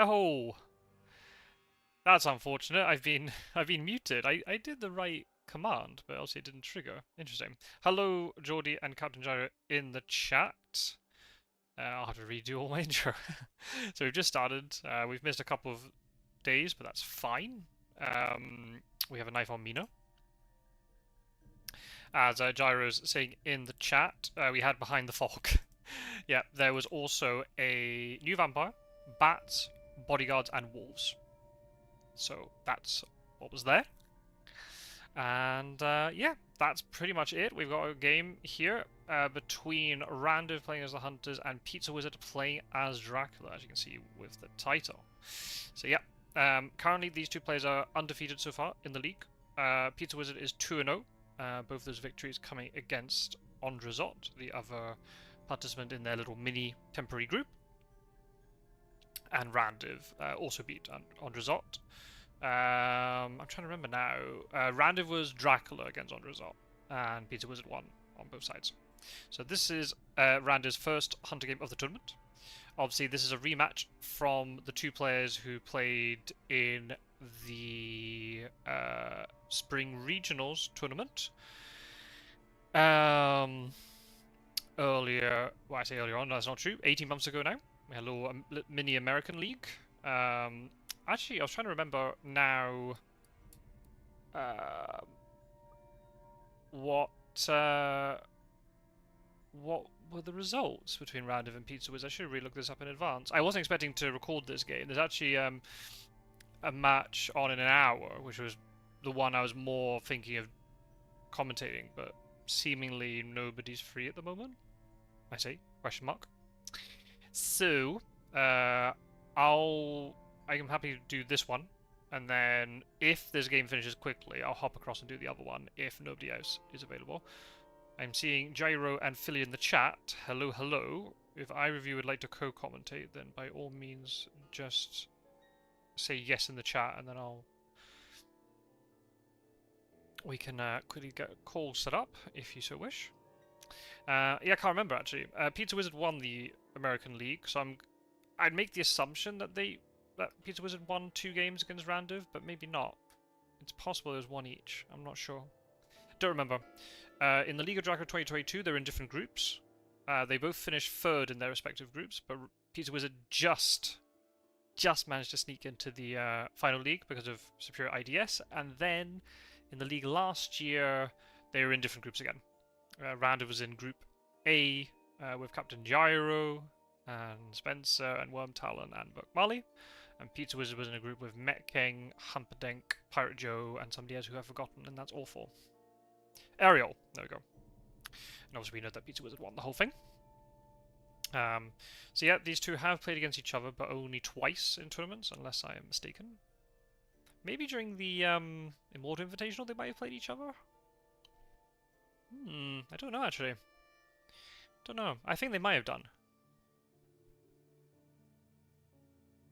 Oh, that's unfortunate. I've been muted. I did the right command, but also it didn't trigger. Interesting. Hello, Geordie and Captain Gyro in the chat. I'll have to redo all my intro. So we've just started. We've missed a couple of days, but that's fine. We have a knife on Mina. As Gyro's saying in the chat, we had Behind the Fog. Yeah, there was also a new vampire, bats, bodyguards, and wolves. So that's what was there. And yeah, that's pretty much it. We've got a game here between Randiv playing as the Hunters and Pizzawizard playing as Dracula, as you can see with the title. So yeah, currently these two players are undefeated so far in the league. Pizzawizard is 2-0, both those victories coming against Ondrazot, the other participant in their little mini temporary group. And Randiv also beat Ondrazot. I'm trying to remember now. Randiv was Dracula against Ondrazot, and Pizzawizard won on both sides. So this is Randiv's first Hunter game of the tournament. Obviously, this is a rematch from the two players who played in the Spring Regionals tournament. Earlier, well, I say earlier on, that's not true. 18 months ago now. We had a little mini American League. Actually, I was trying to remember now what were the results between Randiv and Pizzawizard. I should really look this up in advance. I wasn't expecting to record this game. There's actually a match on in an hour, which was the one I was more thinking of commentating, but seemingly nobody's free at the moment. I see. Question mark. So, I am happy to do this one, and then if this game finishes quickly, I'll hop across and do the other one if nobody else is available. I'm seeing Gyro and Philly in the chat. Hello, hello. If either of you would like to co-commentate, then by all means, just say yes in the chat, and then we can quickly get a call set up if you so wish. Yeah, I can't remember actually. Pizzawizard won the American League, so I'd make the assumption that Pizzawizard won 2 games against Randiv, but maybe not. It's possible there's one each. I'm not sure. Don't remember. In the League of Dracula 2022, they're in different groups. They both finished 3rd in their respective groups, but Pizzawizard just managed to sneak into the final league because of superior IDS, and then in the league last year, they were in different groups again. Randiv was in Group A with Captain Gyro and Spencer and Wormtalon and Buck Marley, and Pizzawizard was in a group with Metking, Humperdinck, Pirate Joe, and somebody else who I've forgotten, and that's awful. Ariel, there we go. And obviously we know that Pizzawizard won the whole thing. So yeah, these two have played against each other, but only twice in tournaments, unless I am mistaken. Maybe during the Immortal Invitational they might have played each other? I don't know actually. Don't know. I think they might have done.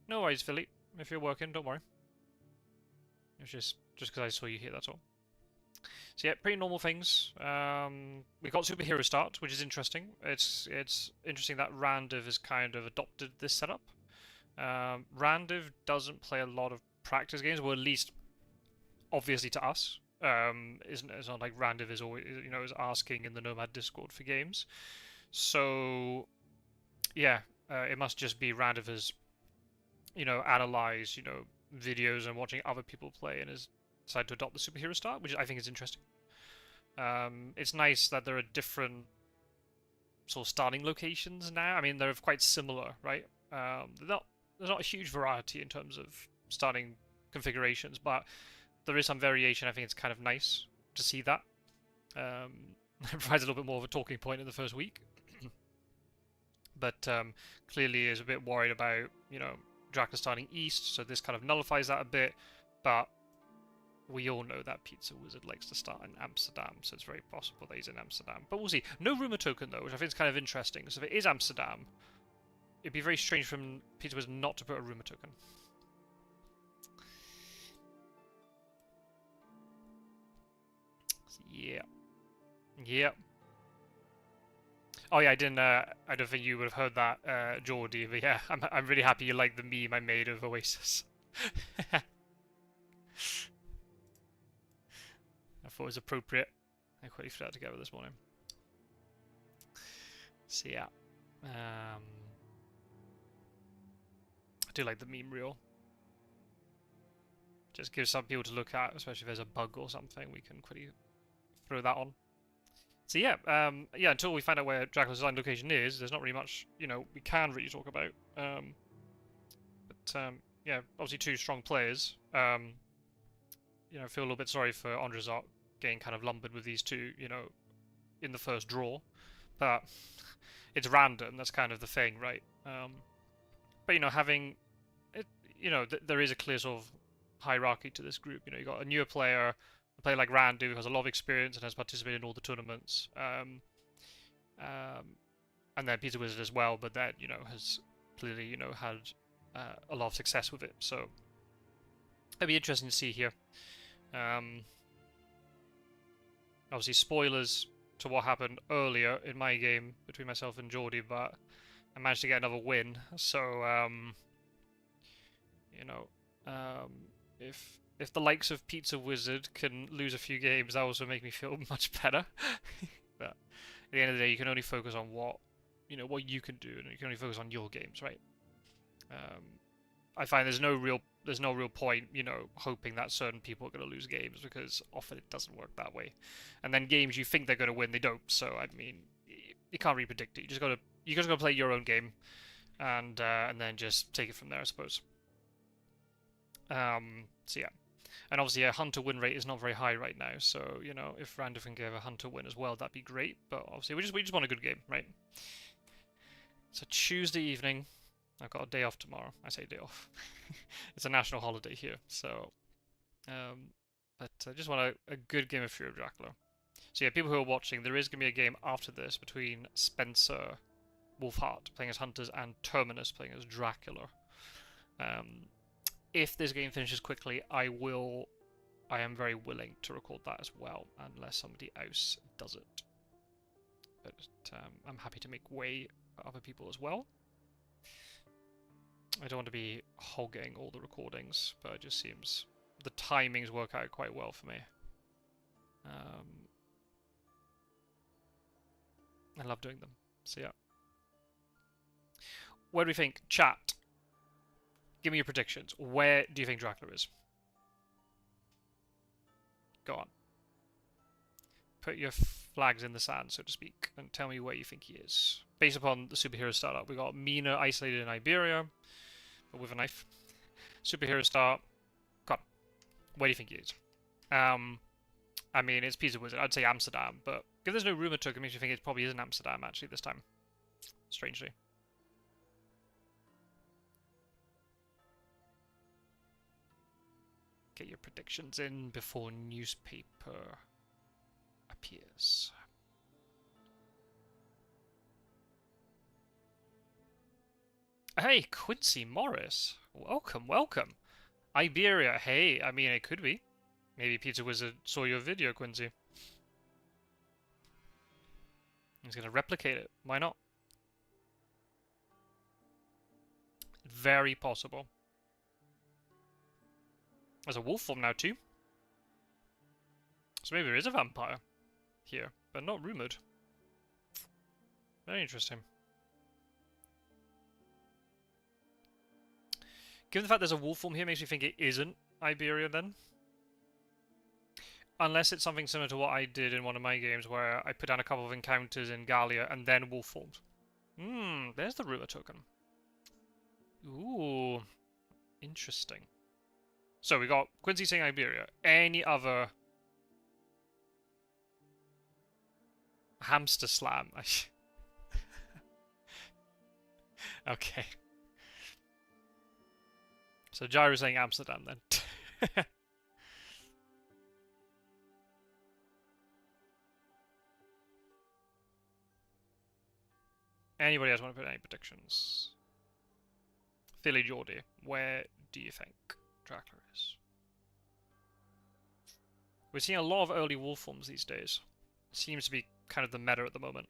No worries, Philly. If you're working, don't worry. It's just because I saw you here, that's all. So yeah, pretty normal things. We got superhero start, which is interesting. It's interesting that Randiv has kind of adopted this setup. Randiv doesn't play a lot of practice games, well, at least obviously to us. It's not like Randiv is always, is asking in the Nomad Discord for games. So yeah, it must just be Randiv has, analyzed, videos and watching other people play and has decided to adopt the superhero start, which I think is interesting. It's nice that there are different sort of starting locations now. I mean, they're quite similar, right? There's not a huge variety in terms of starting configurations, but there is some variation. I think it's kind of nice to see that. It provides a little bit more of a talking point in the first week. But clearly is a bit worried about, Dracula starting east, so this kind of nullifies that a bit. But we all know that Pizzawizard likes to start in Amsterdam, so it's very possible that he's in Amsterdam. But we'll see. No rumour token, though, which I think is kind of interesting. So if it is Amsterdam, it'd be very strange for Pizzawizard not to put a rumour token. Yeah. Yeah. Oh yeah, I didn't. I don't think you would have heard that, Geordie. But yeah, I'm really happy you like the meme I made of Oasis. I thought it was appropriate. I quickly threw that together this morning. So yeah, I do like the meme reel. Just gives some people to look at, especially if there's a bug or something. We can quickly throw that on. So yeah, yeah. Until we find out where Dracula's design location is, there's not really much, we can really talk about. Yeah, obviously two strong players. I feel a little bit sorry for Andrzejczak getting kind of lumbered with these two, in the first draw, but it's random. That's kind of the thing, right? But having it, there is a clear sort of hierarchy to this group. You got a newer player, a player like Randiv who has a lot of experience and has participated in all the tournaments, and then Pizzawizard as well, but that has clearly had a lot of success with it. So it'll be interesting to see here. Obviously, spoilers to what happened earlier in my game between myself and Geordie, but I managed to get another win. So if the likes of Pizzawizard can lose a few games, that also make me feel much better. But at the end of the day, you can only focus on what you can do, and you can only focus on your games, right? I find there's no real point, hoping that certain people are going to lose games, because often it doesn't work that way. And then games you think they're going to win, they don't. So I mean, you can't really predict it. You just gotta play your own game, and then just take it from there, I suppose. So yeah, and obviously a hunter win rate is not very high right now. So if Randiv can give a hunter win as well, that'd be great. But obviously we just want a good game, right? So Tuesday evening. I've got a day off tomorrow. I say day off. It's a national holiday here, so. But I just want a good game of Fear of Dracula. So yeah, people who are watching, there is going to be a game after this between Spencer Wolfhart playing as Hunters and Terminus playing as Dracula. If this game finishes quickly, I am very willing to record that as well, unless somebody else does it. But I'm happy to make way for other people as well. I don't want to be hogging all the recordings, but it just seems the timings work out quite well for me. I love doing them. So yeah. Where do we think? Chat. Give me your predictions. Where do you think Dracula is? Go on. Put your flags in the sand, so to speak, and tell me where you think he is. Based upon the superhero startup, we got Mina isolated in Iberia, but with a knife. Superhero start. God, where do you think he is? I mean, it's Pizzawizard. I'd say Amsterdam, but if there's no rumor token, it makes me think it probably isn't Amsterdam actually this time. Strangely. Get your predictions in before newspaper appears. Hey, Quincy Morris. Welcome, welcome. Iberia. Hey, I mean, it could be. Maybe Pizzawizard saw your video, Quincy. He's going to replicate it. Why not? Very possible. There's a wolf form now, too. So maybe there is a vampire here, but not rumored. Very interesting. Given the fact there's a wolf form here, makes me think it isn't Iberia then. Unless it's something similar to what I did in one of my games, where I put down a couple of encounters in Gallia and then wolf formed. There's the ruler token. Ooh, interesting. So we got Quincy saying Iberia. Any other hamster slam? Okay. So Gyro's saying Amsterdam then. Anybody else want to put any predictions? Philly Geordie, where do you think Dracula is? We're seeing a lot of early wolf forms these days. Seems to be kind of the meta at the moment.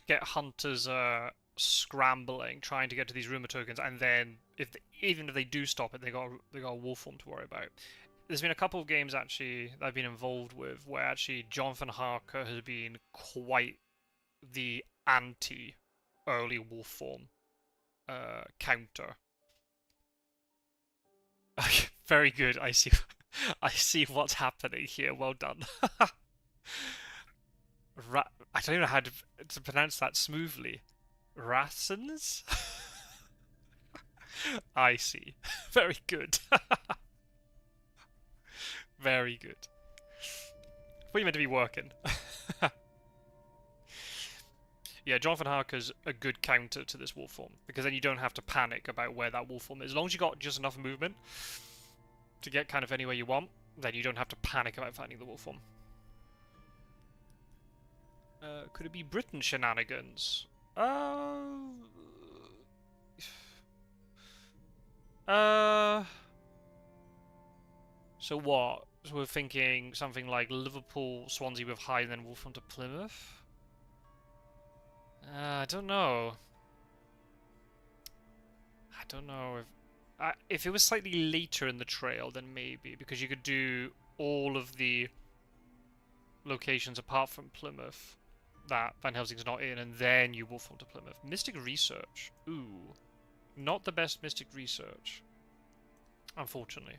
get hunters scrambling, trying to get to these rumor tokens, and then even if they do stop it, they got a wolf form to worry about. There's been a couple of games actually that I've been involved with where actually Jonathan Harker has been quite the anti early wolf form counter. Very good. I see. I see what's happening here. Well done. I don't know how to pronounce that smoothly. Rassens? I see. Very good. Very good. Thought you meant to be working. Yeah, Jonathan Harker's a good counter to this wolf form, because then you don't have to panic about where that wolf form is. As long as you got just enough movement to get kind of anywhere you want, then you don't have to panic about finding the wolf form. Could it be Britain shenanigans? So what? So we're thinking something like Liverpool, Swansea with high, and then Wolverhampton to Plymouth? I don't know. I don't know if it was slightly later in the trail, then maybe, because you could do all of the locations apart from Plymouth that Van Helsing's not in, and then you Wolverhampton to Plymouth. Mystic Research. Ooh. Not the best Mystic Research. Unfortunately.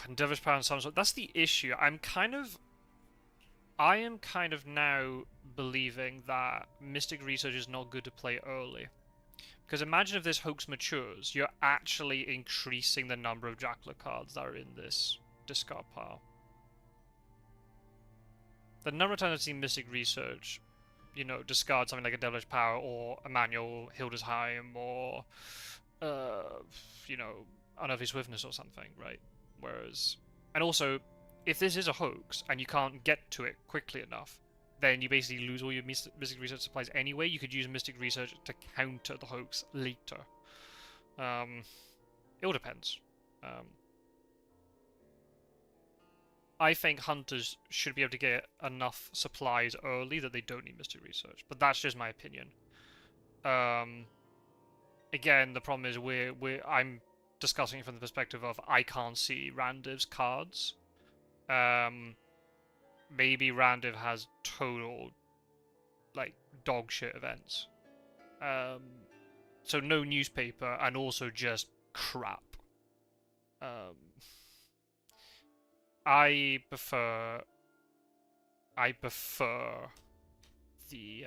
And Devilish Power and Sunsword. That's the issue. I am kind of now believing that Mystic Research is not good to play early. Because imagine if this hoax matures, you're actually increasing the number of Dracula cards that are in this discard pile. The number of times I've seen Mystic Research, you know, discard something like a Devilish Power or Emmanuel Hildesheim or, you know, Unearthly Swiftness or something, right? Whereas, and also, if this is a hoax and you can't get to it quickly enough, then you basically lose all your Mystic Research supplies anyway. You could use Mystic Research to counter the hoax later. It all depends. I think hunters should be able to get enough supplies early that they don't need Mystic Research, but that's just my opinion. Again, the problem is I'm discussing it from the perspective of I can't see Randiv's cards. Maybe Randiv has total, like, dog shit events. So no newspaper, and also just crap. I prefer the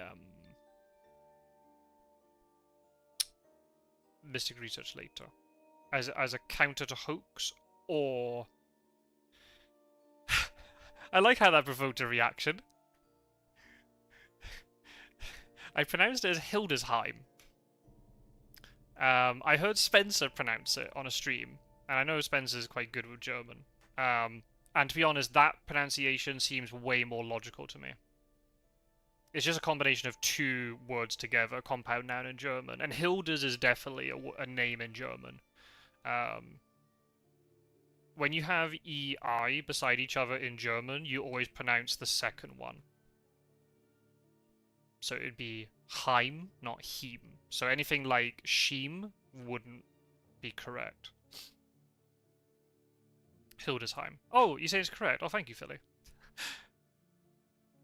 Mystic Research later as a counter to hoax, or I like how that provoked a reaction. I pronounced it as Hildesheim. I heard Spencer pronounce it on a stream, and I know Spencer's quite good with German. And to be honest, that pronunciation seems way more logical to me. It's just a combination of two words together, compound noun in German. And Hildes is definitely a name in German. When you have EI beside each other in German, you always pronounce the second one. So it'd be Heim, not Heim. So anything like Schiem wouldn't be correct. Hildesheim. Oh, you say it's correct. Oh, thank you, Philly.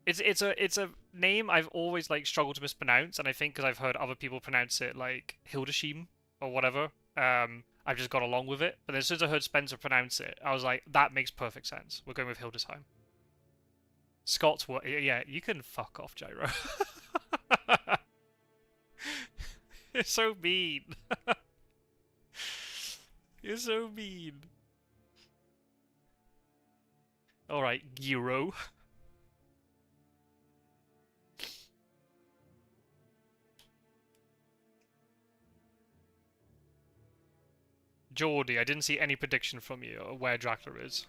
It's a name I've always like struggled to mispronounce, and I think because I've heard other people pronounce it like Hildesheim or whatever, I've just got along with it. But then as soon as I heard Spencer pronounce it, I was like, that makes perfect sense. We're going with Hildesheim. Scott's what? Yeah, you can fuck off, Gyro. You're so mean. You're so mean. Alright, Gyro. Geordie, I didn't see any prediction from you of where Dracula is.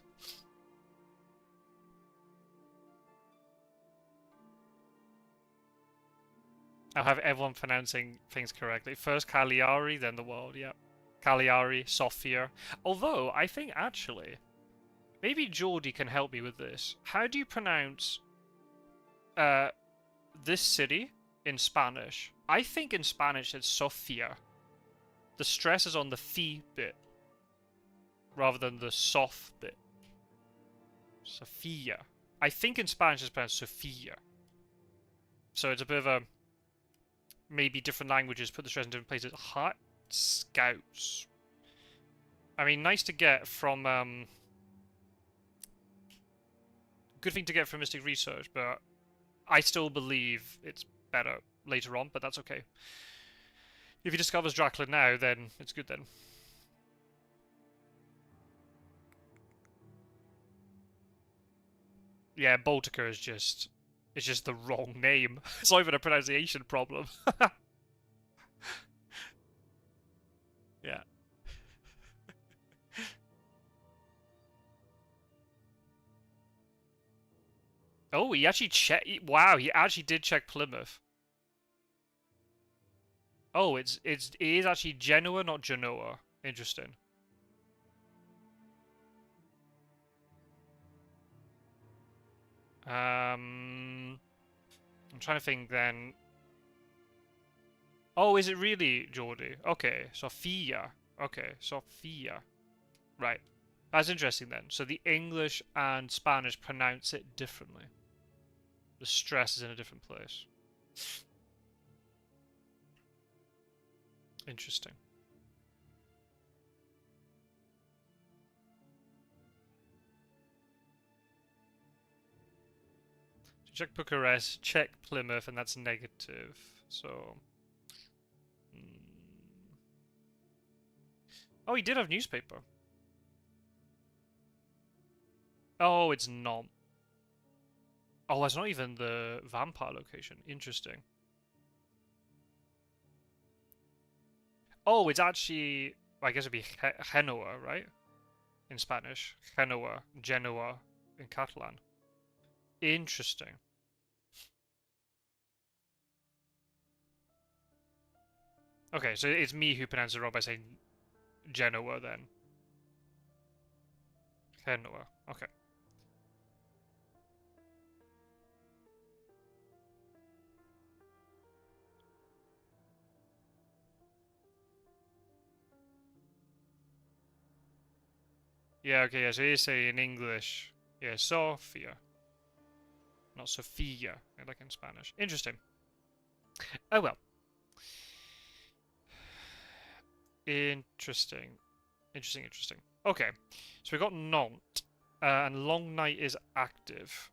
I'll have everyone pronouncing things correctly. First Cagliari, then the world, yep. Cagliari, Sofia. Although, I think actually, maybe Geordie can help me with this. How do you pronounce this city in Spanish, I think in Spanish it's Sofia. The stress is on the fi bit rather than the sof bit. Sofia. I think in Spanish it's pronounced Sofia. So it's a bit of a... Maybe different languages put the stress in different places. Hot Scouts. I mean, nice to get from... Good thing to get from Mystic Research, but I still believe it's better later on, but that's okay. If he discovers Dracula now, then it's good then. Yeah, Baltica is just... It's just the wrong name. It's not even a pronunciation problem. Yeah. Oh, he actually checked... Wow, he actually did check Plymouth. Oh, it is actually Genoa, not Genoa. Interesting. I'm trying to think then. Oh, is it really Geordie? Okay, Sophia. Okay, Sophia. Right. That's interesting then. So the English and Spanish pronounce it differently. The stress is in a different place. Interesting. Check Bucharest, check Plymouth, and that's negative. So... Oh, he did have newspaper. Oh, it's not. Oh, it's not even the vampire location. Interesting. Oh, it's actually... I guess it'd be Genoa, right? In Spanish. Genoa in Catalan. Interesting. Okay, so it's me who pronounced it wrong by saying Genoa then. Genoa. Okay. Yeah, okay, yeah, so you say in English. Yeah, Sofia. Not Sophia, like in Spanish. Interesting. Oh well. Interesting. Interesting. Okay, so we got Nantes, and Long Night is active.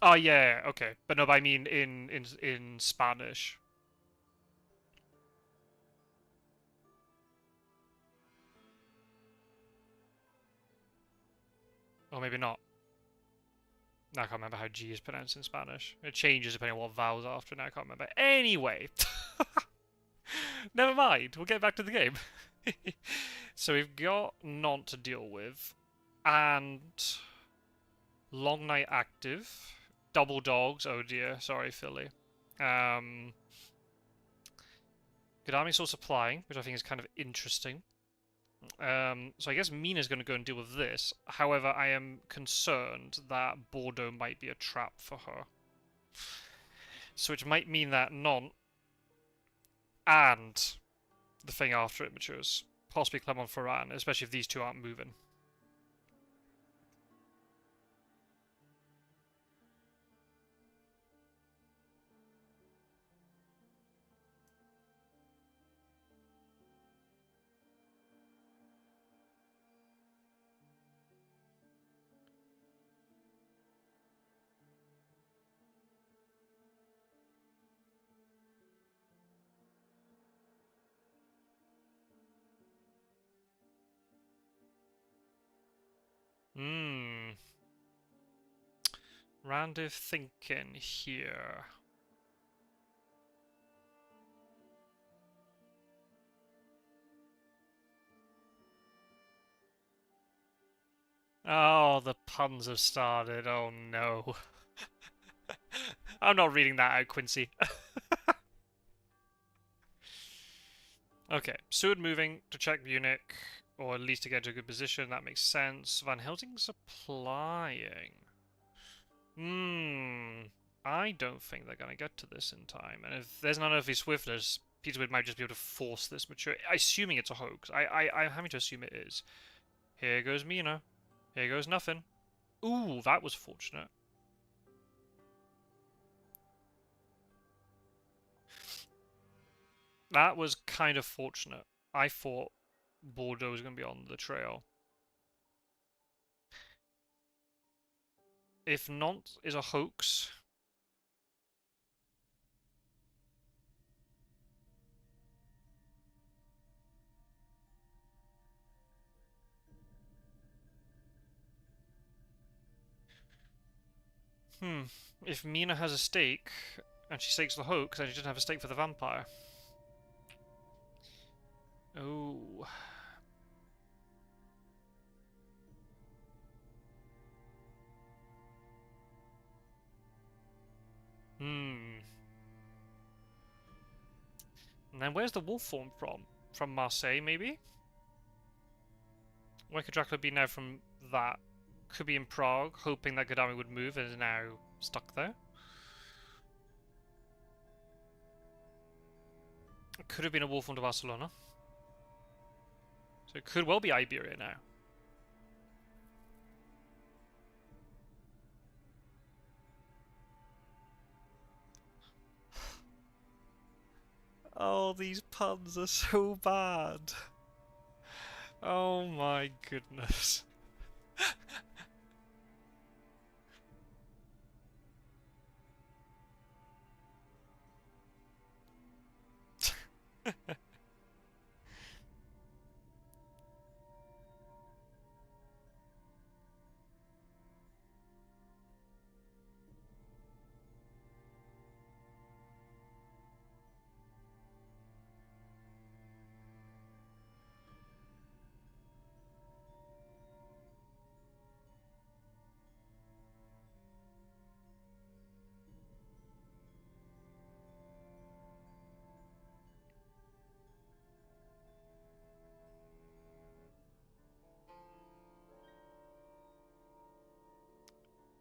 Oh yeah, okay, but no, but I mean in Spanish. Or maybe not. I can't remember how G is pronounced in Spanish. It changes depending on what vowels are after. Now I can't remember. Anyway, never mind. We'll get back to the game. So we've got Nantes to deal with, and Long Night active. Double dogs. Oh dear. Sorry, Philly. Good army source supplying, which I think is kind of interesting. So I guess Mina's going to go and deal with this. However, I am concerned that Bordeaux might be a trap for her. So which might mean that Nantes and the thing after it matures. Possibly Clermont-Ferrand, especially if these two aren't moving. Randiv thinking here. Oh, the puns have started. Oh no. I'm not reading that out, Quincy. Okay, Seward moving to check Munich, or at least to get to a good position. That makes sense. Van Helsing supplying. I don't think they're gonna get to this in time. And if there's none of these swiftness, Pizzawizard might just be able to force this mature. Assuming it's a hoax. I'm having to assume it is. Here goes Mina. Here goes nothing. Ooh, that was fortunate. That was kind of fortunate. I thought Bordeaux was going to be on the trail. If Nantes is a hoax... If Mina has a stake, and she stakes the hoax, then she doesn't have a stake for the vampire. Oh... And then where's the wolf form from? From Marseille, maybe? Where could Dracula be now from that? Could be in Prague, hoping that Gadami would move and is now stuck there. It could have been a wolf from Barcelona. So it could well be Iberia now. Oh, these puns are so bad. Oh my goodness.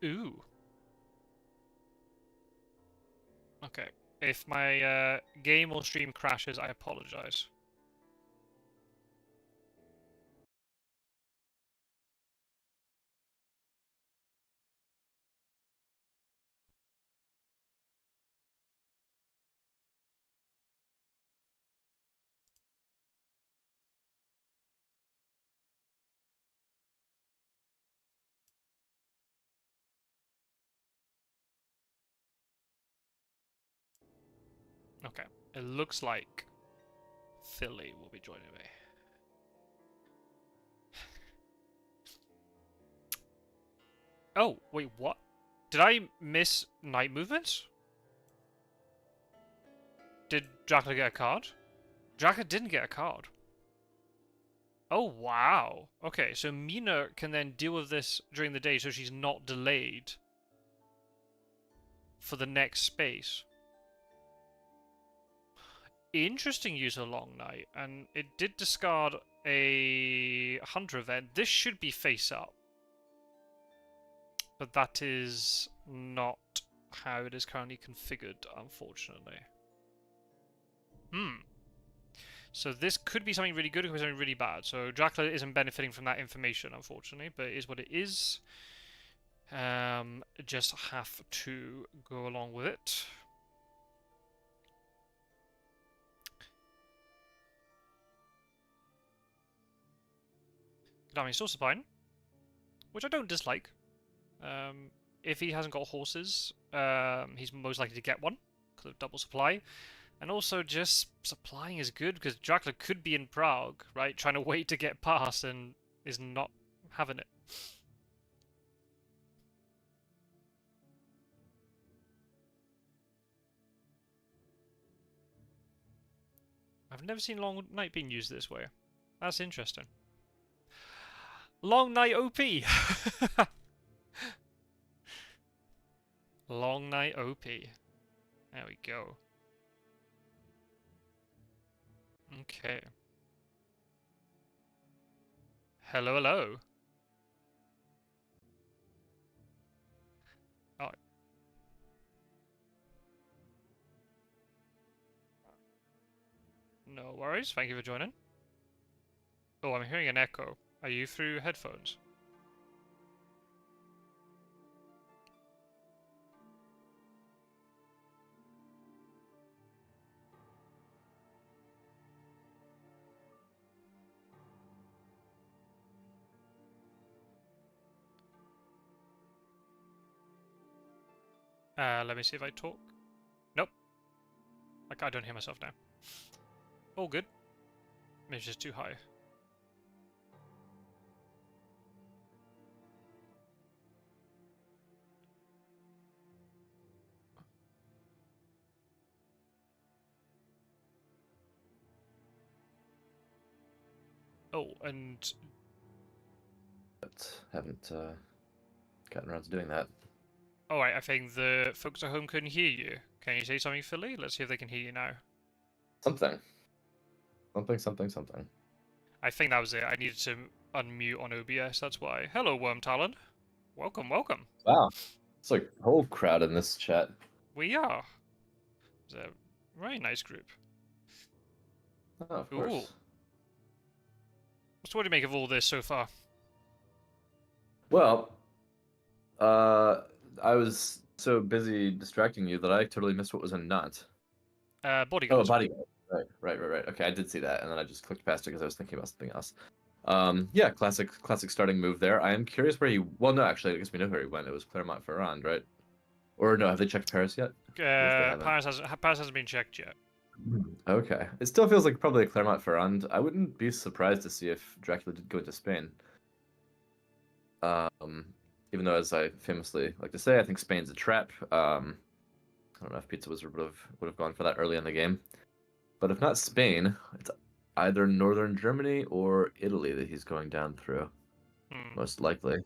Ooh. Okay. If my game or stream crashes, I apologize. Okay. It looks like Philly will be joining me. Oh, wait, what? Did I miss night movements? Did Dracula get a card? Dracula didn't get a card. Oh, wow. Okay, so Mina can then deal with this during the day so she's not delayed for the next space. Interesting use of Long Night, and it did discard a Hunter event. This should be face up. But that is not how it is currently configured, unfortunately. So this could be something really good, or could be something really bad. So Dracula isn't benefiting from that information, unfortunately, but it is what it is. Just have to go along with it. Gadami still supplying, which I don't dislike. If he hasn't got horses, he's most likely to get one because of double supply. And also, just supplying is good because Dracula could be in Prague, right, trying to wait to get past and is not having it. I've never seen Long Night being used this way. That's interesting. Long Night OP! Long Night OP. There we go. Okay. Hello, hello. Oh, No worries. Thank you for joining. Oh, I'm hearing an echo. Are you through headphones? Let me see if I talk. Nope. Like, I don't hear myself now. All good. Maybe it's just too high. Oh, and... But haven't gotten around to doing that. Alright, I think the folks at home couldn't hear you. Can you say something, Philly? Let's see if they can hear you now. Something. Something. I think that was it. I needed to unmute on OBS, that's why. Hello, Worm Talon. Welcome, welcome. Wow. It's like a whole crowd in this chat. We are. It's a very nice group. Oh, of course. So what do you make of all this so far? Well, I was so busy distracting you that I totally missed what was in not. Bodyguards. Oh, bodyguard. Right. Okay, I did see that, and then I just clicked past it because I was thinking about something else. Yeah, classic starting move there. I am curious where he. Well, no, actually, I guess we know where he went. It was Clermont-Ferrand, right? Or no, have they checked Paris yet? Paris hasn't been checked yet. Okay. It still feels like probably a Clermont-Ferrand. I wouldn't be surprised to see if Dracula did go into Spain. Even though, as I famously like to say, I think Spain's a trap. I don't know if Pizzawizard would have gone for that early in the game. But if not Spain, it's either northern Germany or Italy that he's going down through. Most likely.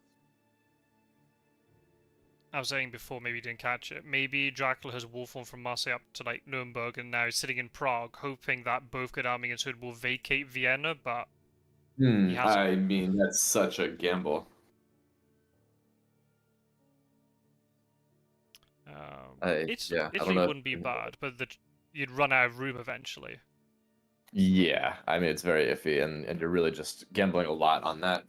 I was saying before, maybe you didn't catch it. Maybe Dracula has wolf on from Marseille up to like Nuremberg, and now he's sitting in Prague, hoping that both good arming and Sweden will vacate Vienna, but he hasn't. I mean, that's such a gamble. Italy wouldn't be bad, but you'd run out of room eventually. Yeah, I mean, it's very iffy, and you're really just gambling a lot on that.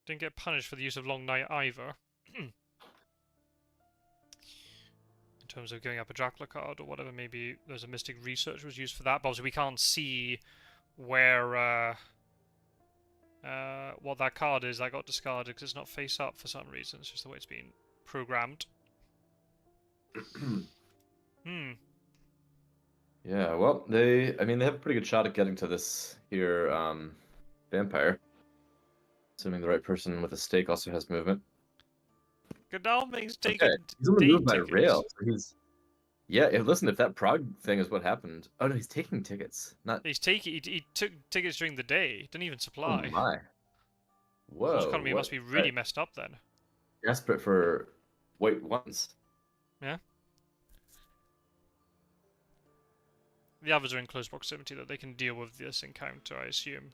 Didn't get punished for the use of Long Night either. In terms of giving up a Dracula card or whatever, maybe there's a Mystic Research was used for that, but obviously we can't see where what that card is that got discarded because it's not face up for some reason. It's just the way it's been programmed. Yeah, well, they have a pretty good shot at getting to this here vampire. Assuming the right person with a stake also has movement. Godalming's taking he's on the move by rail. So yeah, listen, if that Prague thing is what happened. Oh no, he's taking tickets. He took tickets during the day. Didn't even supply. Oh my. Whoa. Course economy must be really messed up then. Desperate for white ones. Yeah. The others are in close proximity that they can deal with this encounter, I assume.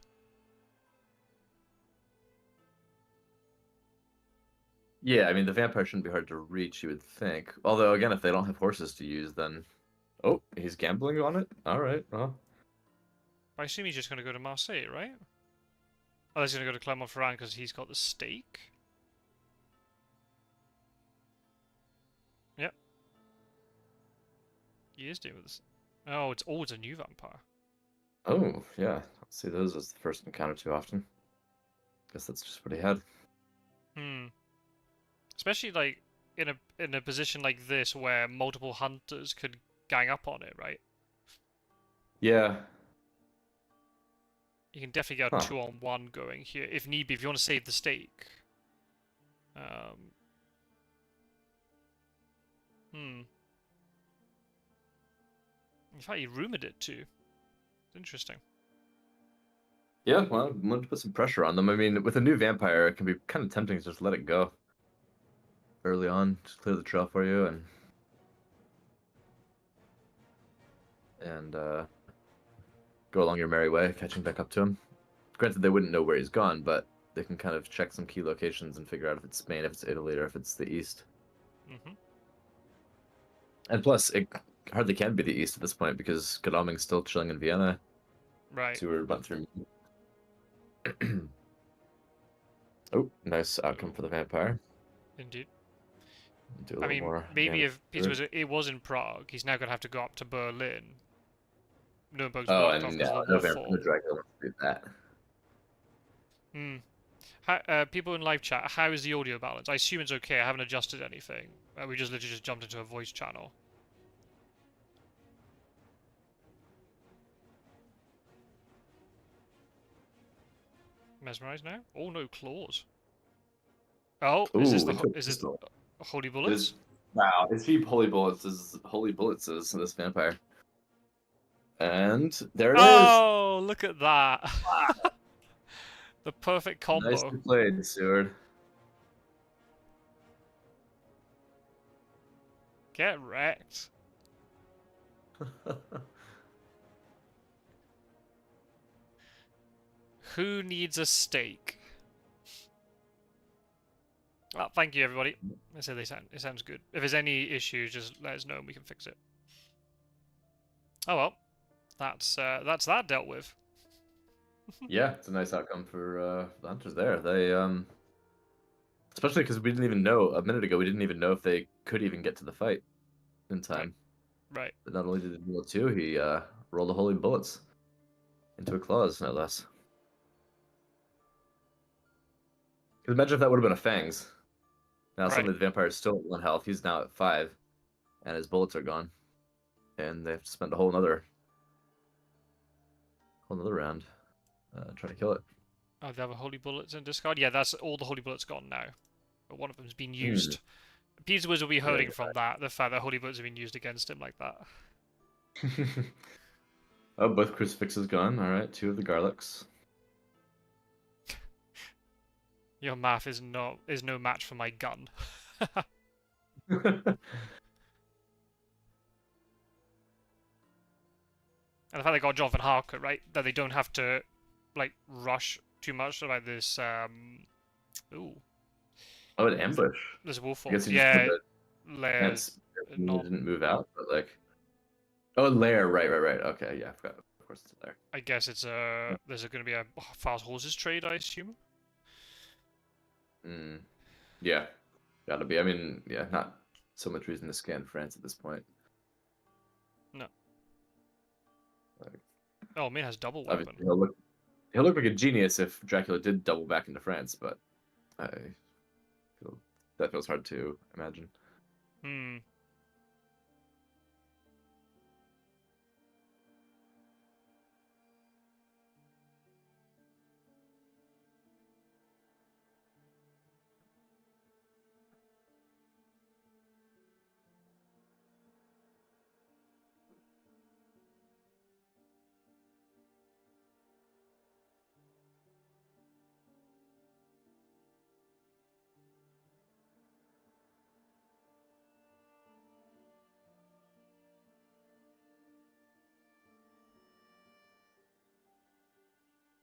Yeah, I mean, the vampire shouldn't be hard to reach, you would think. Although, again, if they don't have horses to use, then... Oh, he's gambling on it? Alright, well... I assume he's just going to go to Marseille, right? Oh, he's going to go to Clermont-Ferrand because he's got the stake? Yep. He is doing this. Oh, it's a new vampire. Oh, yeah. I don't see those as the first encounter too often. Guess that's just what he had. Especially, like, in a position like this where multiple hunters could gang up on it, right? Yeah. You can definitely get a 2-on-1 going here, if need be, if you want to save the stake. In fact, he rumored it too. Interesting. Yeah, well, I wanted to put some pressure on them. I mean, with a new vampire, it can be kind of tempting to just let it go. Early on, just clear the trail for you, and go along your merry way, catching back up to him. Granted, they wouldn't know where he's gone, but they can kind of check some key locations and figure out if it's Spain, if it's Italy, or if it's the East. And plus, it hardly can be the East at this point because Godalming's still chilling in Vienna. Right. So we're about through. Oh, nice outcome for the vampire. Indeed. Do a I little mean, more maybe damage if to it. it was in Prague, he's now going to have to go up to Berlin. Nuremberg's Oh, blocked and off yeah, because of the no wall vampire, no fall. Dracula wants to do that. Hmm. People in live chat, how is the audio balance? I assume it's okay. I haven't adjusted anything. We just literally just jumped into a voice channel. Mesmerized now? Oh no, claws. Oh, is this Ooh, into a is this pistol. holy This bullets? wow, his cheap holy bullets is this vampire. And there it is. Oh, look at that. Wow. The perfect combo. Nicely played, Seward. Get wrecked. Who needs a steak? Oh, thank you, everybody. I said it sounds good. If there's any issues, just let us know and we can fix it. Oh well, that's that dealt with. Yeah, it's a nice outcome for the hunters there. They especially because we didn't even know a minute ago. We didn't even know if they could even get to the fight in Right, time. right. But not only did he roll two, he rolled the holy bullets into a claws, no less. Because imagine if that would have been a fangs. Now Right. suddenly the vampire is still at 1 health. He's now at 5, and his bullets are gone, and they have to spend a whole another round trying to kill it. Oh, they have a holy bullets in discard. Yeah, that's all the holy bullets gone now. But one of them's been Hmm. used. Pizzawizard will be Yeah. hurting from that. The fact that holy bullets have been used against him like that. Oh, both crucifixes gone. All right, 2 of the garlics. Your math is no match for my gun. And the fact they got Jonathan Harker, right? That they don't have to like rush too much about this. Ooh, Oh, an ambush. this wolf. I guess he just put Yeah, the Lair's ants. He not. didn't move out, but like. Oh, lair. Right. Okay, yeah, I forgot. Of course, it's a lair. I guess it's there's going to be a fast horses trade, I assume. Hmm. Yeah, gotta be. I mean, yeah, not so much reason to scan France at this point. No. Like, Oh, Min has double weapon. obviously, he'll look like a genius if Dracula did double back into France, but I feel that feels hard to imagine. Hmm.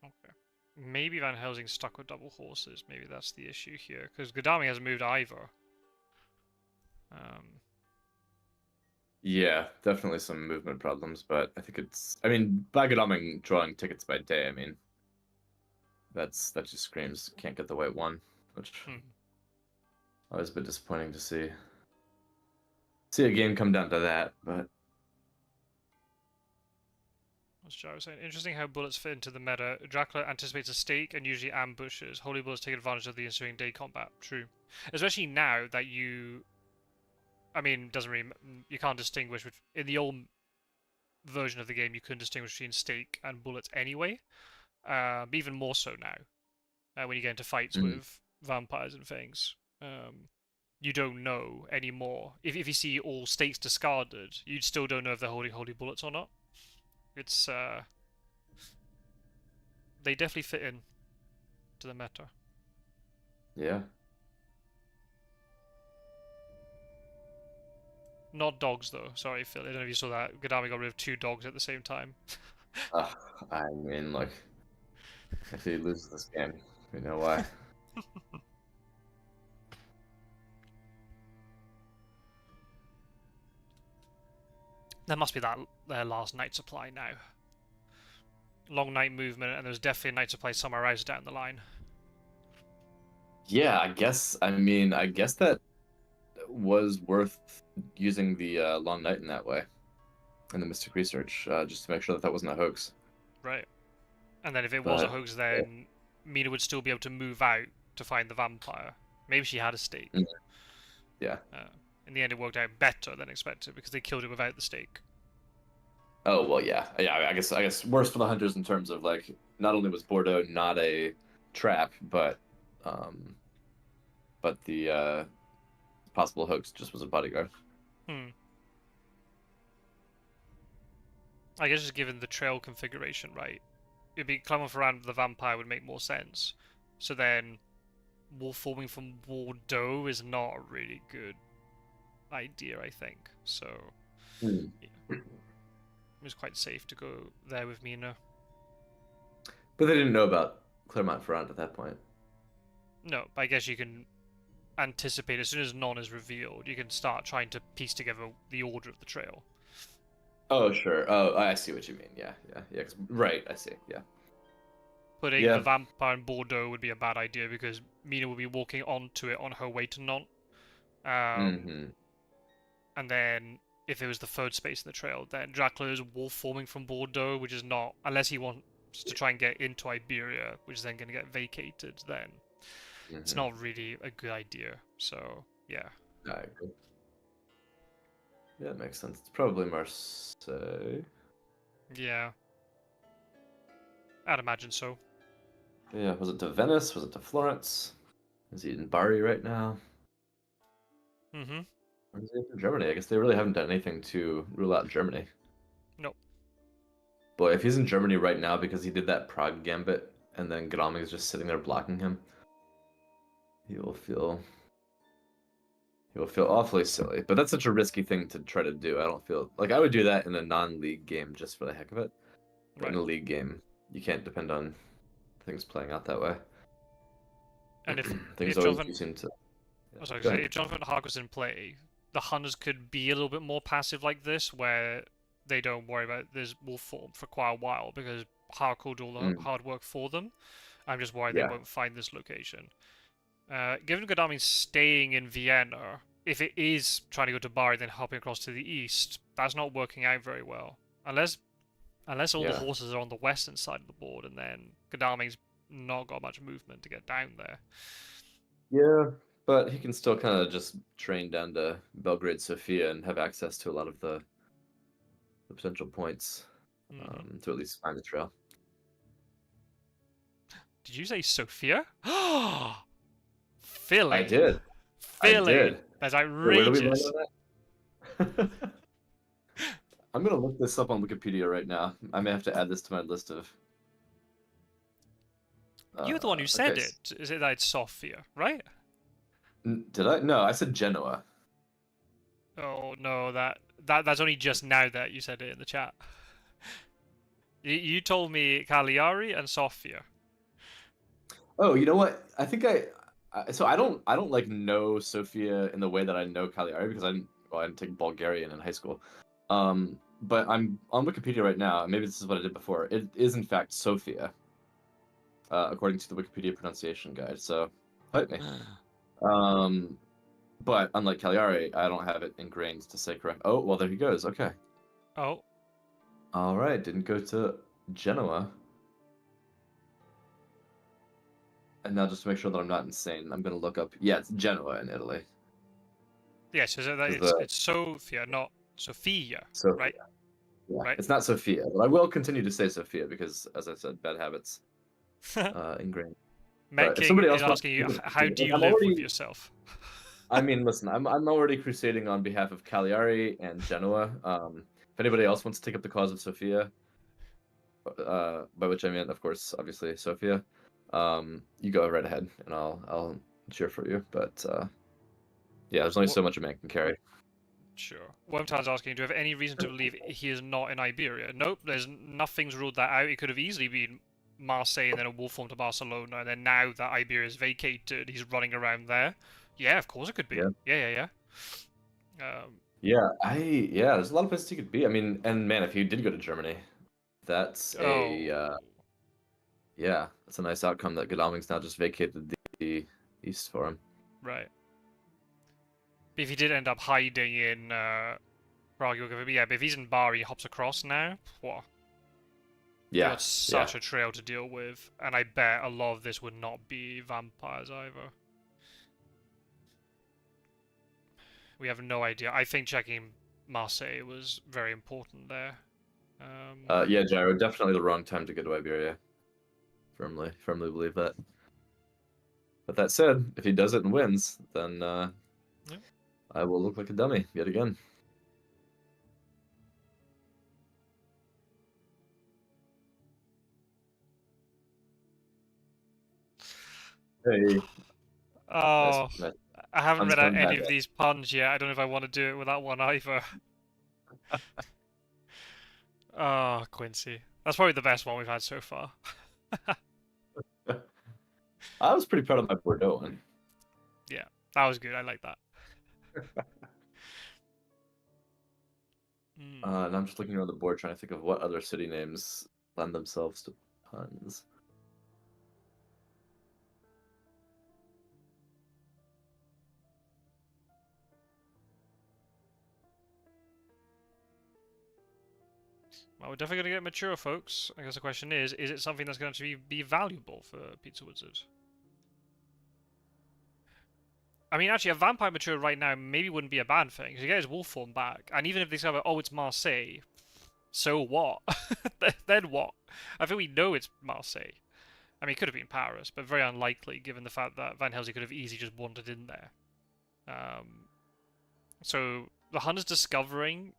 Okay. Maybe Van Helsing's stuck with double horses. Maybe that's the issue here. Because Godami hasn't moved either. Yeah, definitely some movement problems, but I think it's. I mean, by Godalming drawing tickets by day, I mean, that just screams can't get the white one, which always a bit disappointing to see. See a game come down to that, but What's Jaro saying? Interesting how bullets fit into the meta. Dracula anticipates a stake and usually ambushes. Holy bullets take advantage of the ensuing day combat. True. Especially now that you... I mean, doesn't really... You can't distinguish... In the old version of the game, you couldn't distinguish between stake and bullets anyway. But even more so now. When you get into fights with vampires and things. You don't know anymore. If you see all stakes discarded, you still don't know if they're holding holy bullets or not. It's they definitely fit in to the meta. yeah. Not dogs though. Sorry, Phil. I don't know if you saw that. Gadami got rid of 2 dogs at the same time. I mean, like, if he loses this game, we know why. There must be their last night supply now. Long night movement, and there's definitely a night supply somewhere else down the line. Yeah, I guess. I mean, I guess that was worth using the long night in that way, in the Mystic Research, just to make sure that that wasn't a hoax. Right. And then if it was a But hoax, then Mina would still be able to move out to find the vampire. Maybe she had a stake. yeah. In the end, it worked out better than expected because they killed it without the stake. Oh well, yeah. I guess worse for the hunters in terms of like not only was Bordeaux not a trap, um, but the possible hoax just was a bodyguard. Hmm. I guess just given the trail configuration, right? It'd be climbing around the vampire would make more sense. So then, wolf forming from Bordeaux is not a really good idea, I think. So, Hmm. yeah. It was quite safe to go there with Mina. But they didn't know about Clermont-Ferrand at that point. No, but I guess you can anticipate as soon as none is revealed, you can start trying to piece together the order of the trail. Oh sure. Oh, I see what you mean. Yeah. Right. I see. Yeah. Putting the vampire in Bordeaux would be a bad idea because Mina would be walking onto it on her way to Nantes. And then if it was the third space in the trail, then Dracula's wolf forming from Bordeaux, which is not, unless he wants to try and get into Iberia, which is then going to get vacated, then it's not really a good idea. So, yeah. I agree. Yeah, that makes sense. It's probably Marseille. Yeah. I'd imagine so. Yeah, was it to Venice? Was it to Florence? Is he in Bari right now? Mm-hmm. Or is he in Germany? I guess they really haven't done anything to rule out Germany. Nope. Boy, if he's in Germany right now because he did that Prague gambit and then Graming is just sitting there blocking him, he will feel awfully silly. But that's such a risky thing to try to do. I don't feel like I would do that in a non-league game just for the heck of it. But Right. in a league game, you can't depend on things playing out that way. And if things if always Jonathan, do seem to. I was say, if Jonathan Hark was in play, the hunters could be a little bit more passive like this, where they don't worry about this wolf form for quite a while because Hark will do all the hard work for them. I'm just worried they won't find this location. Given Godami's staying in Vienna, if it is trying to go to Bari then hopping across to the east, that's not working out very well. Unless all the horses are on the western side of the board, and then Godami's not got much movement to get down there. Yeah, but he can still kind of just train down to Belgrade Sofia and have access to a lot of the potential points to at least find the trail. Did you say Sofia? Philly. I did. Philly. I did. That's outrageous. I'm gonna look this up on Wikipedia right now. I may have to add this to my list of. You're the one who said it. Is it that it's Sofia, right? Did I? No, I said Genoa. Oh no, that's only just now that you said it in the chat. You told me Cagliari and Sofia. Oh, you know what? I think so I don't like know Sofia in the way that I know Cagliari because I didn't take Bulgarian in high school. But I'm on Wikipedia right now. Maybe this is what I did before. It is in fact Sofia, according to the Wikipedia pronunciation guide. So fight me. But unlike Cagliari, I don't have it ingrained to say correct. Oh, well, there he goes. Okay. Oh. All right. Didn't go to Genoa. And now, just to make sure that I'm not insane, I'm going to look up. Yeah, it's Genoa in Italy. Yes, it's Sofia, not Sophia, right? Yeah, right. It's not Sophia, but I will continue to say Sophia because, as I said, bad habits ingrained. Met King is asking you, how do you live with yourself? I mean, listen, I'm already crusading on behalf of Cagliari and Genoa. If anybody else wants to take up the cause of Sophia, by which I mean, of course, obviously Sophia, you go right ahead, and I'll cheer for you. But yeah, there's only so much a man can carry. Sure. Wormtown's asking, do you have any reason to believe he is not in Iberia? Nope, nothing's ruled that out. It could have easily been Marseille and then a wolf form to Barcelona, and then now that Iberia is vacated, he's running around there. Yeah, of course it could be. Yeah. Yeah, there's a lot of places you could be. I mean, and man, if you did go to Germany, that's Oh, yeah, that's a nice outcome that Godalming's now just vacated the east for him. right. But if he did end up hiding in Prague, yeah, but if he's in Bar, he hops across now. What? You Yeah, got yeah. such a trail to deal with, and I bet a lot of this would not be vampires either. We have no idea. I think checking Marseille was very important there. Yeah, Gyro, definitely the wrong time to go to Iberia. Firmly believe that. But that said, if he does it and wins, then yeah. I will look like a dummy yet again. Hey, nice, Oh, nice. I haven't Puns read out coming any back of at. these puns yet. I don't know if I want to do it with that one either. Oh, Quincy. That's probably the best one we've had so far. I was pretty proud of my Bordeaux one. Yeah, that was good. I like that. And I'm just looking around the board trying to think of what other city names lend themselves to puns. Well, we're definitely going to get mature, folks. I guess the question is it something that's going to be valuable for Pizzawizard? I mean, actually, a vampire mature right now maybe wouldn't be a bad thing, because you get his wolf form back, and even if they discover, oh, it's Marseille, so what? Then what? I think we know it's Marseille. I mean, it could have been Paris, but very unlikely, given the fact that Van Helsing could have easily just wandered in there. So the hunt is discovering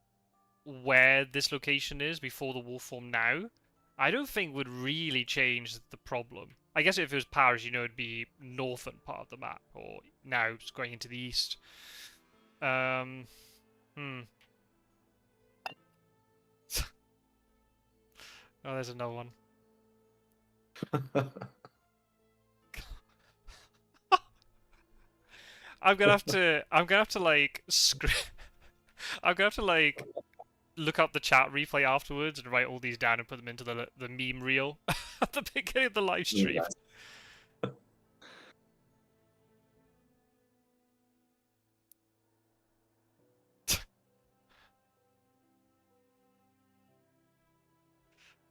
where this location is before the wolf form now, I don't think would really change the problem. I guess if it was Paris, you know, it'd be northern part of the map, or now it's going into the east. Um, hmm. Oh, there's another one. I'm gonna have to like I'm gonna have to like look up the chat replay afterwards and write all these down and put them into the meme reel at the beginning of the live stream.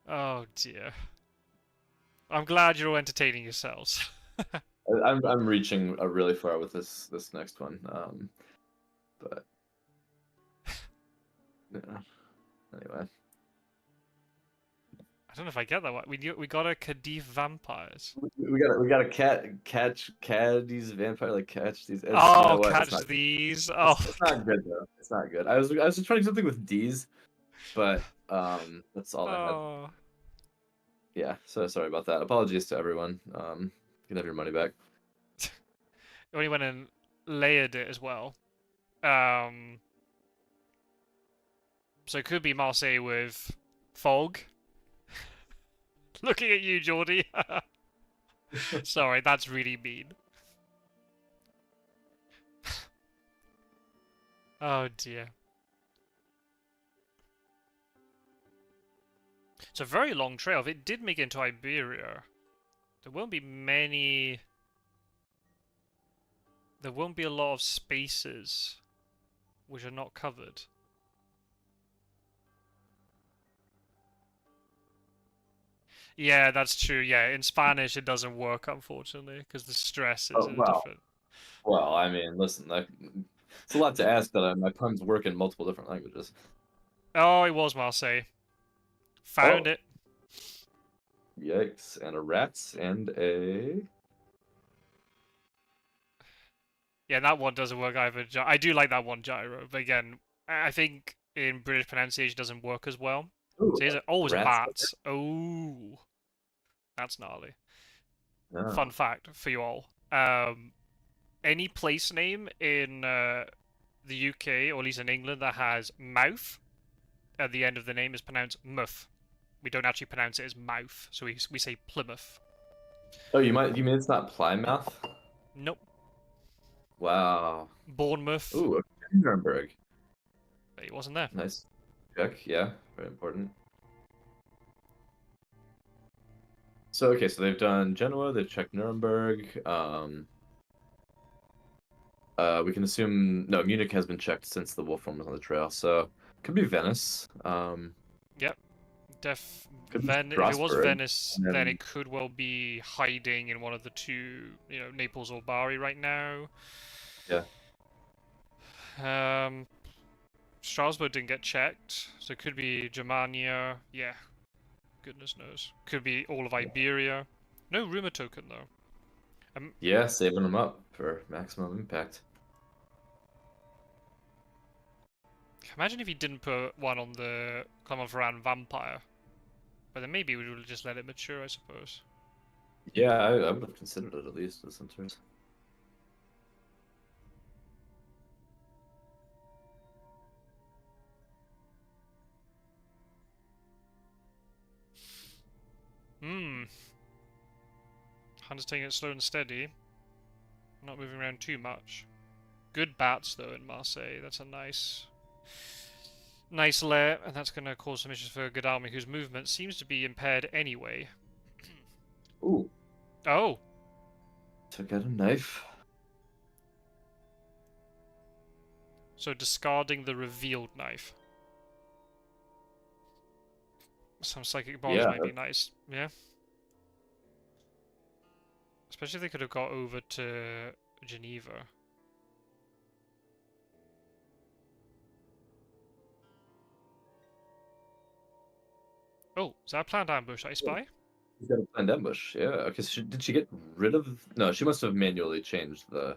Oh dear. I'm glad you're all entertaining yourselves. I'm reaching really far with this next one. But yeah. Anyway. I don't know if I get that one. We got a Cadiz vampires. We got to catch these vampire like catch these. It's you know Oh, what? catch these. Oh, It's not good though. It's not good. I was just trying to do something with D's, but that's all I had. oh. Yeah, so sorry about that. Apologies to everyone. You can have your money back. When he went and layered it as well. Um. So it could be Marseille with fog. Looking at you, Geordie. Sorry, that's really mean. Oh dear. It's a very long trail. If it did make it into Iberia, there won't be many. There won't be a lot of spaces which are not covered. Yeah, that's true. Yeah, in Spanish it doesn't work, unfortunately, because the stress is Oh wow. different. Well, I mean, listen, it's a lot to ask that my puns work in multiple different languages. Oh, it was Marseille. Found Oh, it. yikes! And a rats and a. Yeah, that one doesn't work either. I do like that one, Gyro, but again, I think in British pronunciation doesn't work as well. Ooh, So here's a, oh, it's a rats. bat. Oh, that's gnarly. Fun No. fact for you all. Any place name in the UK, or at least in England, that has mouth at the end of the name is pronounced muff. We don't actually pronounce it as mouth, so we say Plymouth. Oh, you mean it's not Plymouth? Nope. Wow. Bournemouth. Ooh, Nuremberg. But he wasn't there. Nice check. Yeah, very important. So okay, so they've done Genoa. They've checked Nuremberg. We can assume no, Munich has been checked since the wolf form was on the trail, so could be Venice. Yep. Could be If it was Strasbourg, Venice, and then then it could well be hiding in one of the two, Naples or Bari right now. yeah, Strasbourg didn't get checked, so it could be Germania. Yeah, goodness knows. Could be all of Iberia. No rumor token though. yeah, saving them up for maximum impact. Imagine if he didn't put one on the Clermont-Ferrand Vampire. But then maybe we would just let it mature, I suppose. Yeah, I would have considered it at least as some turns. Hunter's taking it slow and steady. Not moving around too much. Good bats though in Marseille. That's a nice lair, and that's going to cause some issues for Godalmi, whose movement seems to be impaired anyway. Ooh. Oh! Took out a knife. So discarding the revealed knife. Some psychic bonds might be nice, yeah? Especially if they could have got over to Geneva. Oh, is that a planned ambush I spy? She's got a planned ambush. Yeah. Okay. So did she get rid of? No, she must have manually changed the.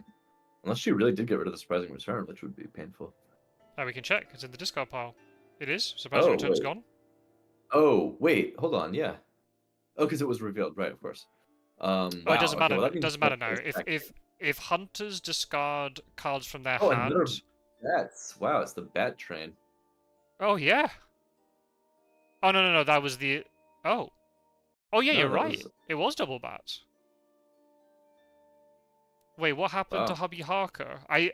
Unless she really did get rid of the surprising return, which would be painful. Oh, we can check. It's in the discard pile. It is. Surprising return's gone. Oh wait, hold on. Yeah. Oh, because it was revealed, right? Of course. Oh, wow, it doesn't matter. well, It doesn't matter now. If hunters discard cards from their hand. Bats. Wow, it's the bat train. Oh yeah. Oh no. That was the. Oh. Oh yeah, you're right. It was double bats. Wait, what happened to Hubby Harker? I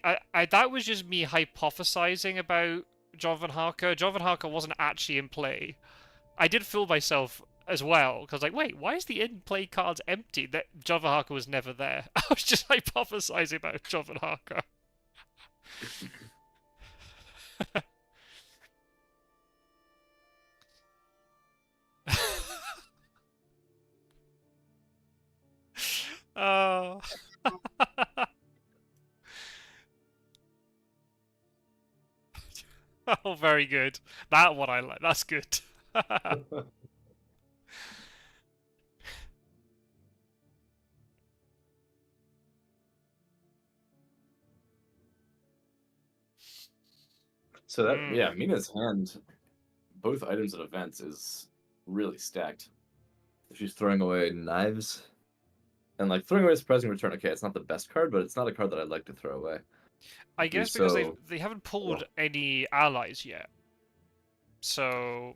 that was just me hypothesizing about Jonathan Harker. Jonathan Harker wasn't actually in play. I did fool myself as well, because like, wait, why is the in-play cards empty? That Jonathan Harker was never there. I was just hypothesizing about Jonathan Harker. Oh. Oh, very good. That one I like. That's good. So that yeah, Mina's hand, both items and events is really stacked. If she's throwing away knives, and like throwing away a surprising return. Okay, it's not the best card, but it's not a card that I'd like to throw away. I guess because they haven't pulled any allies yet. So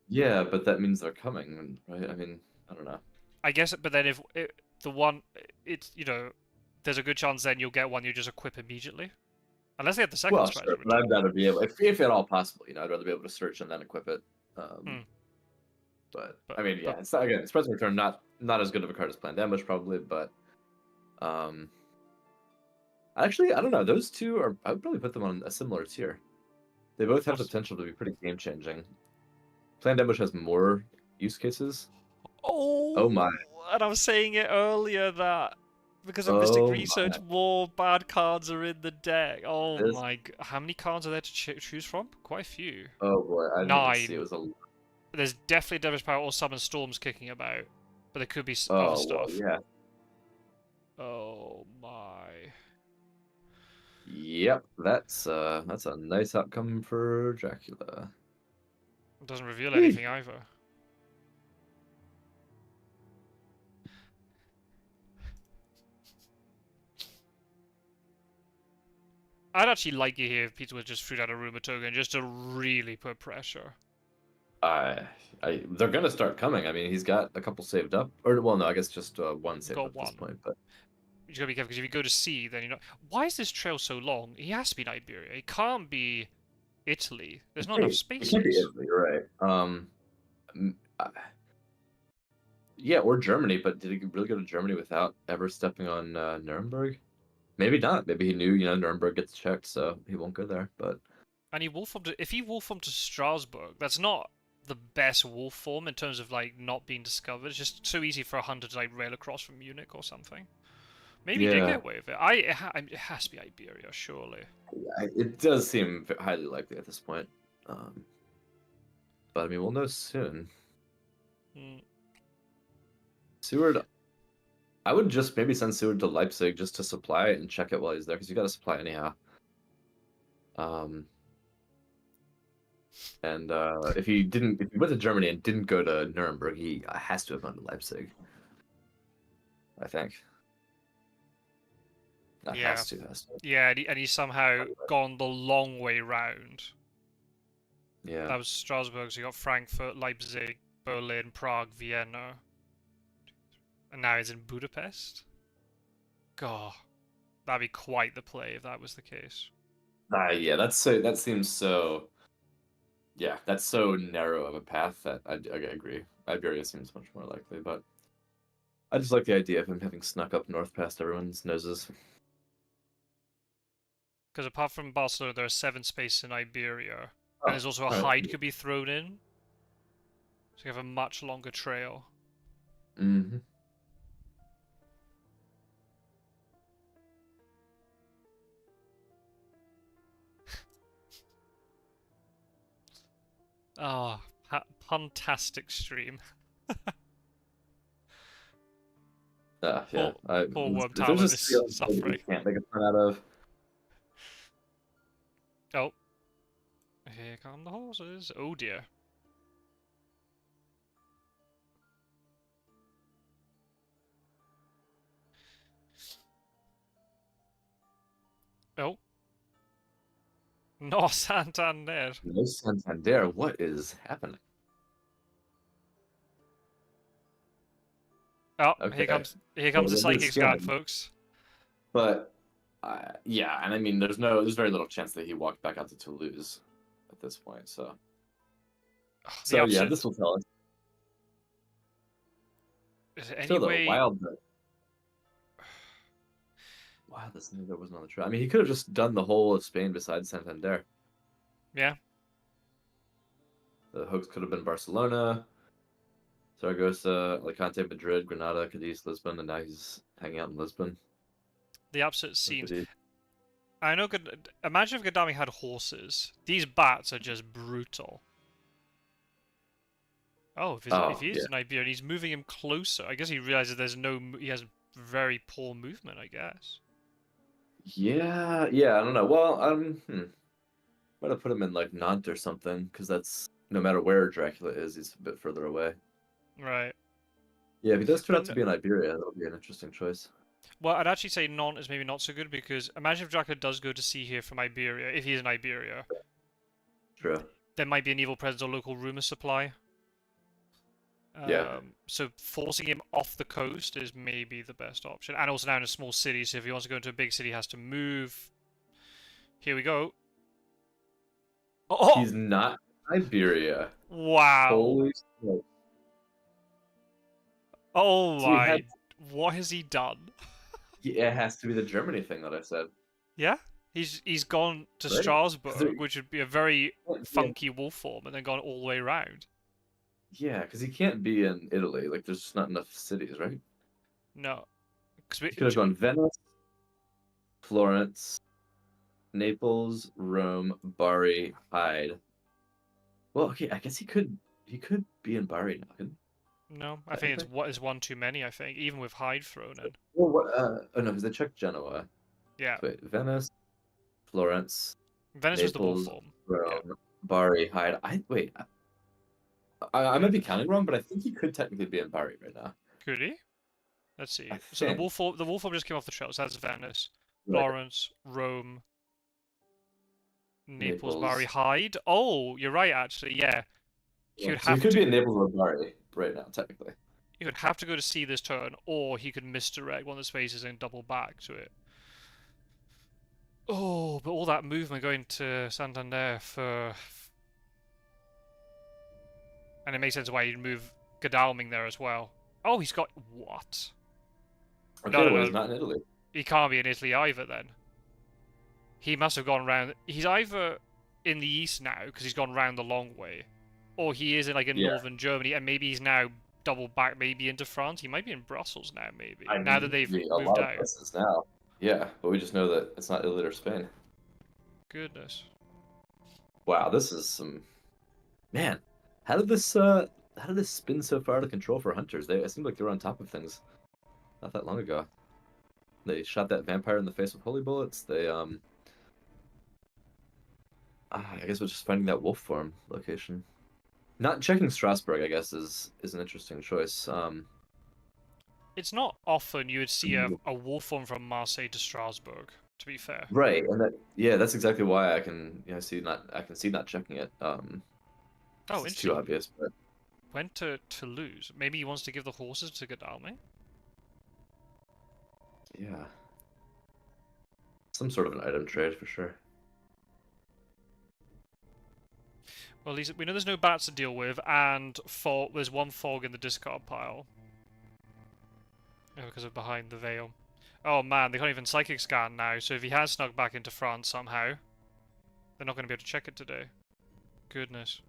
yeah, but that means they're coming, right? I mean, I don't know. I guess, but then if there's a good chance then you'll get one you just equip immediately, unless they have the second. Well, sure, but I'd rather be able, if at all possible, I'd rather be able to search and then equip it. But I mean, yeah, it's not, again, surprising return, not as good of a card as planned ambush probably, but actually, I don't know. Those two are, I would probably put them on a similar tier. They both have potential to be pretty game changing. Planned ambush has more use cases. Oh my! And I was saying it earlier that because of Mystic Research, more bad cards are in the deck. Oh my! How many cards are there to choose from? Quite a few. Oh boy, I didn't see. It was a. There's definitely Devilish Power or Summon Storms kicking about, but there could be other stuff. Well, yeah. Oh my. Yep, that's a nice outcome for Dracula. It doesn't reveal anything either. I'd actually like it here if Pizzawizard just threw down a rumor token just to really put pressure. They're gonna start coming. I mean, he's got a couple saved up, or well, no, I guess just one saved up at this point. But you gotta be careful because if you go to C, then why is this trail so long? He has to be in Iberia. It can't be Italy. There's not enough It can't be spaces. Italy, right? M- uh, yeah, or Germany, but did he really go to Germany without ever stepping on Nuremberg? Maybe not. Maybe he knew, Nuremberg gets checked, so he won't go there. But And he wolf formed to, if he wolf formed to Strasbourg, that's not the best wolf form in terms of like not being discovered. It's just so easy for a hunter to like rail across from Munich or something. Maybe he did yeah, get away with it. It has to be Iberia, surely. it does seem highly likely at this point. But I mean, we'll know soon. Hmm. Seward, I would just maybe send Seward to Leipzig just to supply it and check it while he's there, because you got to supply anyhow. And if he went to Germany and didn't go to Nuremberg, he has to have gone to Leipzig. I think. That Yeah. has to. Yeah, and he's somehow gone the long way round. Yeah. That was Strasbourg, so you got Frankfurt, Leipzig, Berlin, Prague, Vienna. And now he's in Budapest? God, that'd be quite the play if that was the case. Yeah, that seems so. Yeah, that's so narrow of a path that I agree. Iberia seems much more likely, but I just like the idea of him having snuck up north past everyone's noses. Because apart from Barcelona, there are 7 spaces in Iberia. Oh, And there's also a right. hide could be thrown in. So you have a much longer trail. Mm-hmm. Oh, fantastic stream. Yeah. Poor Worm There's Talon just is suffering. can't make a turn out of. Oh. Here come the horses. Oh dear. Oh. No Santander. No Santander. What is happening? Oh, Okay. here comes the Well, psychic scan, scan. folks. But yeah, and I mean, there's very little chance that he walked back out to Toulouse at this point. So yeah, this will tell us. Is there any Still, though, way? wild this neither wasn't on the trail. I mean, he could have just done the whole of Spain besides Santander. Yeah. The hoax could have been Barcelona, Zaragoza, Alicante, Madrid, Granada, Cadiz, Lisbon, and now he's hanging out in Lisbon. The absolute scenes. I know. Imagine if Gaddafi had horses. These bats are just brutal. Oh, if he's in Iberia and he's moving him closer, I guess he realizes he has very poor movement, I guess. Yeah, I don't know. Well, might have put him in like Nantes or something, because that's no matter where Dracula is, he's a bit further away. Right. Yeah, if he does turn out to be in Iberia, that'll be an interesting choice. Well, I'd actually say Nantes is maybe not so good, because imagine if Dracula does go to sea here from Iberia, if he's in Iberia. True. There might be an evil presence or local rumor supply. Yeah. So forcing him off the coast is maybe the best option. And also now in a small city, so if he wants to go into a big city, he has to move. Here we go. Oh! He's not Iberia. Wow. Holy shit. Oh my. What has he done? Yeah, it has to be the Germany thing that I said. Yeah? He's gone to Strasbourg, which would be a very funky wolf form, and then gone all the way around. Yeah, because he can't be in Italy. Like, there's just not enough cities, right? No. He could have gone Venice, Florence, Naples, Rome, Bari, Hyde. Well, okay, I guess he could be in Bari now, couldn't he? No, I think it's one too many, I think, even with Hyde thrown in. Well, oh no, because they checked Genoa. Yeah. Wait, Venice, Florence, Venice was the wolf form. Rome, Bari, Hyde. I might be counting wrong, but I think he could technically be in Bari right now. Could he? Let's see. So the wolf form just came off the trail. So that's Venice, Florence, Rome, Naples, Bari, Hyde. Oh, you're right, actually. Yeah. He could be in Naples or Bari right now, technically. He would have to go to sea this turn, or he could misdirect one of the spaces and double back to it. Oh. Oh, but all that movement going to Santander for... And it makes sense why you'd move Godalming there as well. Oh, he's got... What? Okay, No, no, well, he's no. not in Italy. He can't be in Italy either then. He must have gone round... He's either in the east now, because he's gone round the long way, or he is in like in Yeah. northern Germany, and maybe he's now double back, maybe into France. He might be in Brussels now, maybe. I Now mean, that they've he could be a moved lot of out. places now. Yeah, but we just know that it's not Italy or Spain. Goodness. Wow, this is some man. How did this spin so far out of control for hunters? It seemed like they were on top of things not that long ago. They shot that vampire in the face with holy bullets. They I guess we're just finding that wolf form location. Not checking Strasbourg, I guess, is an interesting choice. It's not often you would see Mm. a wolf form from Marseille to Strasbourg, to be fair. Right, and that's exactly why I can see not checking it. Oh, It's too interesting. obvious, but Went to Toulouse. Maybe he wants to give the horses to Godalming? yeah, some sort of an item trade for sure. Well, we know there's no bats to deal with, and there's one fog in the discard pile. Oh, because of behind the veil. Oh man, they can't even psychic scan now, so if he has snuck back into France somehow, they're not going to be able to check it today. Goodness.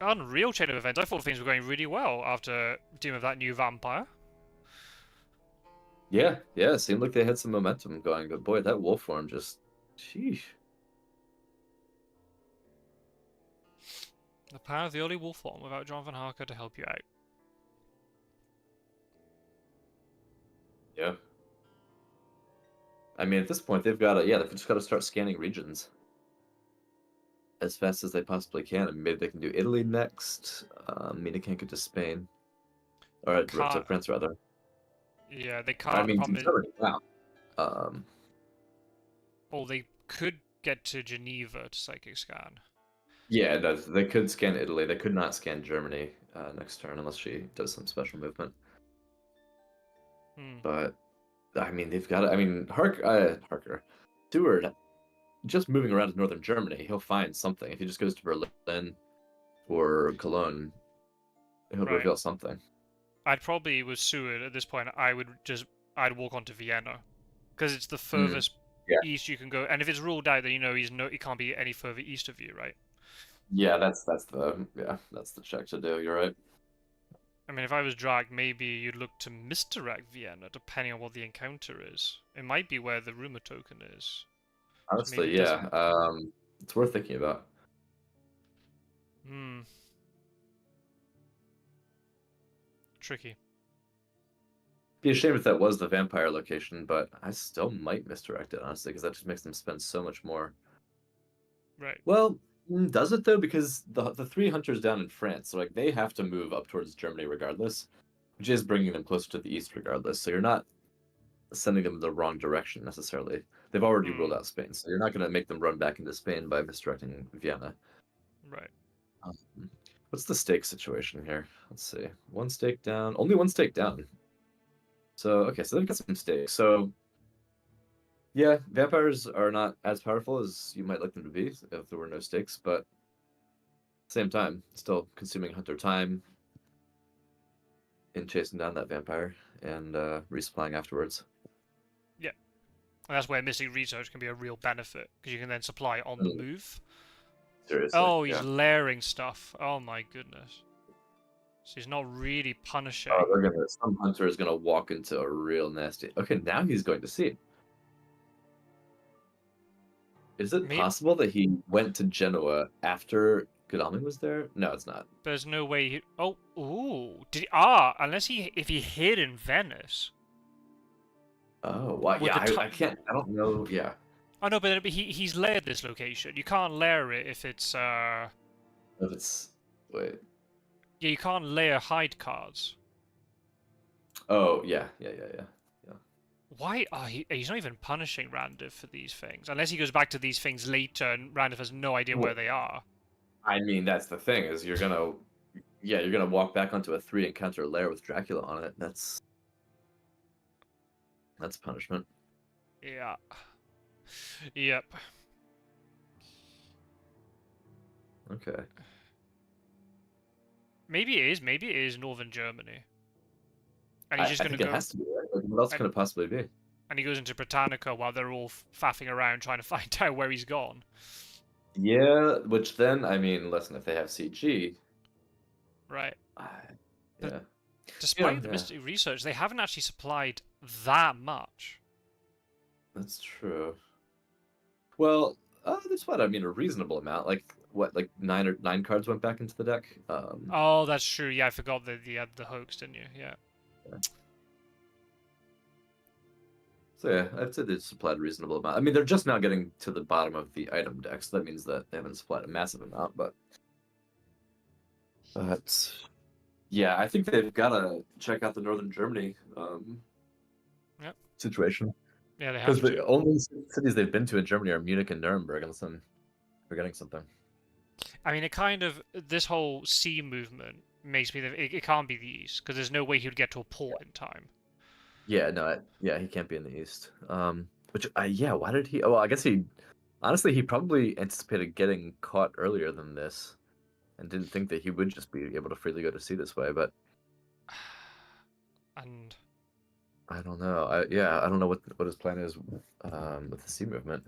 Unreal chain of events. I thought things were going really well after dealing with that new vampire. Yeah, it seemed like they had some momentum going, but boy, that wolf form just, sheesh. The power of the early wolf form without Jonathan Harker to help you out. Yeah. I mean, at this point, they've just got to start scanning regions as fast as they possibly can, and maybe they can do Italy next. Mina can't get to Spain, or to France rather. Yeah, they can't. I mean, Problem it's is, already out. or they could get to Geneva to psychic scan. Yeah, no, they could scan Italy. They could not scan Germany next turn unless she does some special movement. But I mean, they've got. I mean, Harker, Stewart, just moving around to northern Germany, he'll find something. If he just goes to Berlin or Cologne, he'll reveal something. I'd probably, with Seward at this point, I'd walk on to Vienna, because it's the furthest east you can go, and if it's ruled out, then he can't be any further east of you, right? Yeah, that's the check to do. You're right. I mean, if I was dragged, maybe you'd look to misdirect Vienna, depending on what the encounter is. It might be where the rumor token is. Honestly, So yeah. It's worth thinking about. Tricky. Be a shame if that was the vampire location, but I still might misdirect it, honestly, because that just makes them spend so much more. Right. Well, does it though? Because the three hunters down in France, so like they have to move up towards Germany regardless, which is bringing them closer to the east regardless. So you're not sending them in the wrong direction necessarily. They've already ruled out Spain, so you're not going to make them run back into Spain by misdirecting Vienna. Right. What's the stake situation here? Let's see. One stake down. Only one stake down. So okay, so they've got some stakes. So yeah, vampires are not as powerful as you might like them to be if there were no stakes, but same time, still consuming hunter time in chasing down that vampire and resupplying afterwards. Yeah. And that's where missing research can be a real benefit, because you can then supply on the move. Seriously. Oh, he's layering stuff. Oh my goodness. So he's not really punishing. Oh, some hunter is gonna walk into a real nasty. Okay, now he's going to see it. Is it possible that he went to Genoa after Godalming was there? No, it's not. There's no way he... Oh, ooh. Unless if he hid in Venice. Oh, wow. Yeah, I can't... I don't know. Yeah. Oh, no, but he's layered this location. You can't layer it if it's... If it's... Wait. Yeah, you can't layer hide cards. Oh, yeah. Why? He's not even punishing Randiv for these things. Unless he goes back to these things later and Randiv has no idea where they are. I mean, that's the thing, is you're gonna walk back onto a 3-encounter lair with Dracula on it. That's punishment. Yeah. Yep. Okay. Maybe it is. Maybe it is Northern Germany, and he's I, just I gonna think it go. has to be, right? Like, what else And, could it possibly be? and he goes into Britannica while they're all faffing around trying to find out where he's gone. Yeah, which then, I mean, listen, if they have CG, Right. I, But yeah, despite the yeah, mystery research, they haven't actually supplied that much. that's true. Well, that's what I mean, a reasonable amount. Like what, like nine cards went back into the deck. Oh, that's true. Yeah, I forgot that you had the hoax, didn't you? Yeah. Yeah. So yeah, I'd say they supplied a reasonable amount. I mean, they're just now getting to the bottom of the item deck, so that means that they haven't supplied a massive amount. But yeah, I think they've got to check out the Northern Germany Yep. situation. Yeah, they Because have the to. only cities they've been to in Germany are Munich and Nuremberg, unless I'm forgetting something. I mean, it kind of this whole sea movement makes me that it can't be the east because there's no way he would get to a port in time. Yeah, no, yeah, he can't be in the East. Which, yeah, why did he? Oh, well, I guess he, honestly, he probably anticipated getting caught earlier than this, and didn't think that he would just be able to freely go to sea this way. But And I don't know. Yeah, I don't know what his plan is, with the sea movement.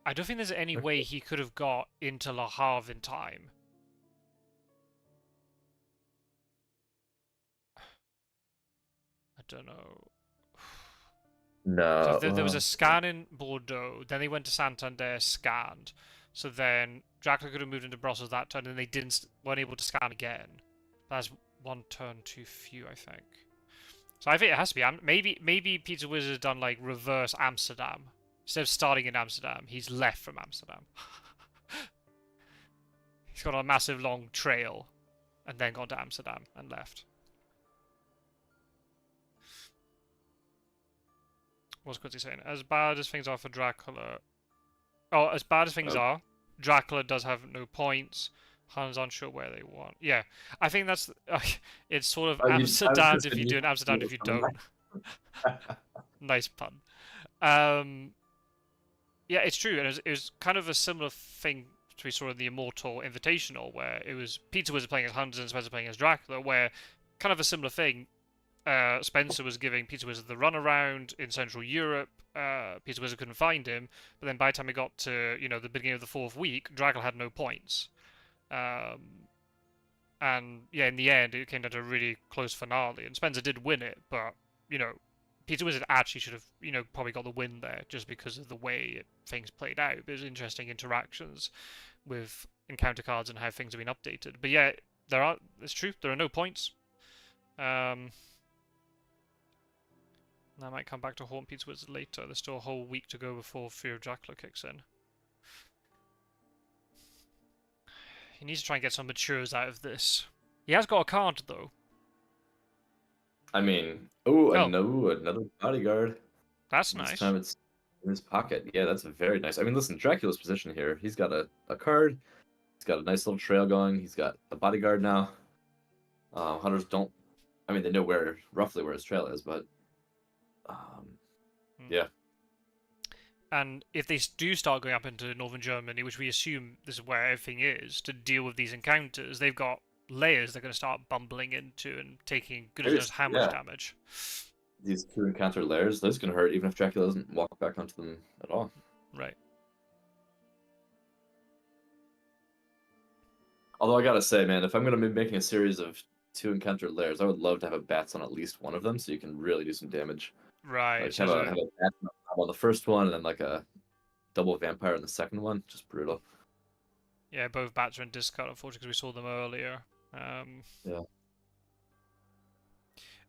I don't think there's any way Okay. he could have got into Le Havre in time. I don't know. So No, there was a scan in Bordeaux, then they went to Santander, scanned. So then Dracula could have moved into Brussels that turn, and they weren't able to scan again. That's one turn too few, I think. So I think it has to be. Maybe Pizzawizard done like reverse Amsterdam. Instead of starting in Amsterdam, he's left from Amsterdam. He's got a massive long trail, and then gone to Amsterdam and left. What's Quincy saying? As bad as things are for Dracula. Oh, as bad as things uh, are, Dracula does have no points. Han's unsure where they want. Yeah, I think that's. It's sort of I was Amsterdam just if you saying, do and Amsterdam if you don't. back. Nice pun. Um, yeah, it's true, and it was kind of a similar thing to we saw in the Immortal Invitational, where it was Peter was playing as Hans and Spencer playing as Dracula, where kind of a similar thing. Spencer was giving Peter Wizard the runaround in Central Europe. Peter Wizard couldn't find him, but then by the time he got to the beginning of the fourth week, Dracula had no points. And yeah, in the end, it came down to a really close finale, and Spencer did win it, but you know, Peter Wizard actually should have probably got the win there just because of the way things played out. There's interesting interactions with encounter cards and how things have been updated. But yeah, it's true. There are no points. I might come back to haunt Pete's Wizard later. There's still a whole week to go before Fear of Dracula kicks in. He needs to try and get some matures out of this. He has got a card, though. I mean, oh, Oh, another bodyguard. that's This nice. time it's in his pocket. Yeah, that's very nice. I mean, listen, Dracula's position here. He's got a card. He's got a nice little trail going. He's got a bodyguard now. Hunters don't. I mean, they know roughly where his trail is, but yeah. And if they do start going up into northern Germany, which we assume this is where everything is, to deal with these encounters, they've got layers they're going to start bumbling into and taking goodness knows how much Yeah, damage. these two encounter layers, those can hurt even if Dracula doesn't walk back onto them at all. Right. Although I gotta say, man, if I'm gonna be making a series of two encounter layers, I would love to have a bats on at least one of them, so you can really do some damage. Right. Like So have a bat on the first one, and then like a double vampire on the second one. Just brutal. yeah, both bats are in discard, unfortunately, because we saw them earlier. Yeah.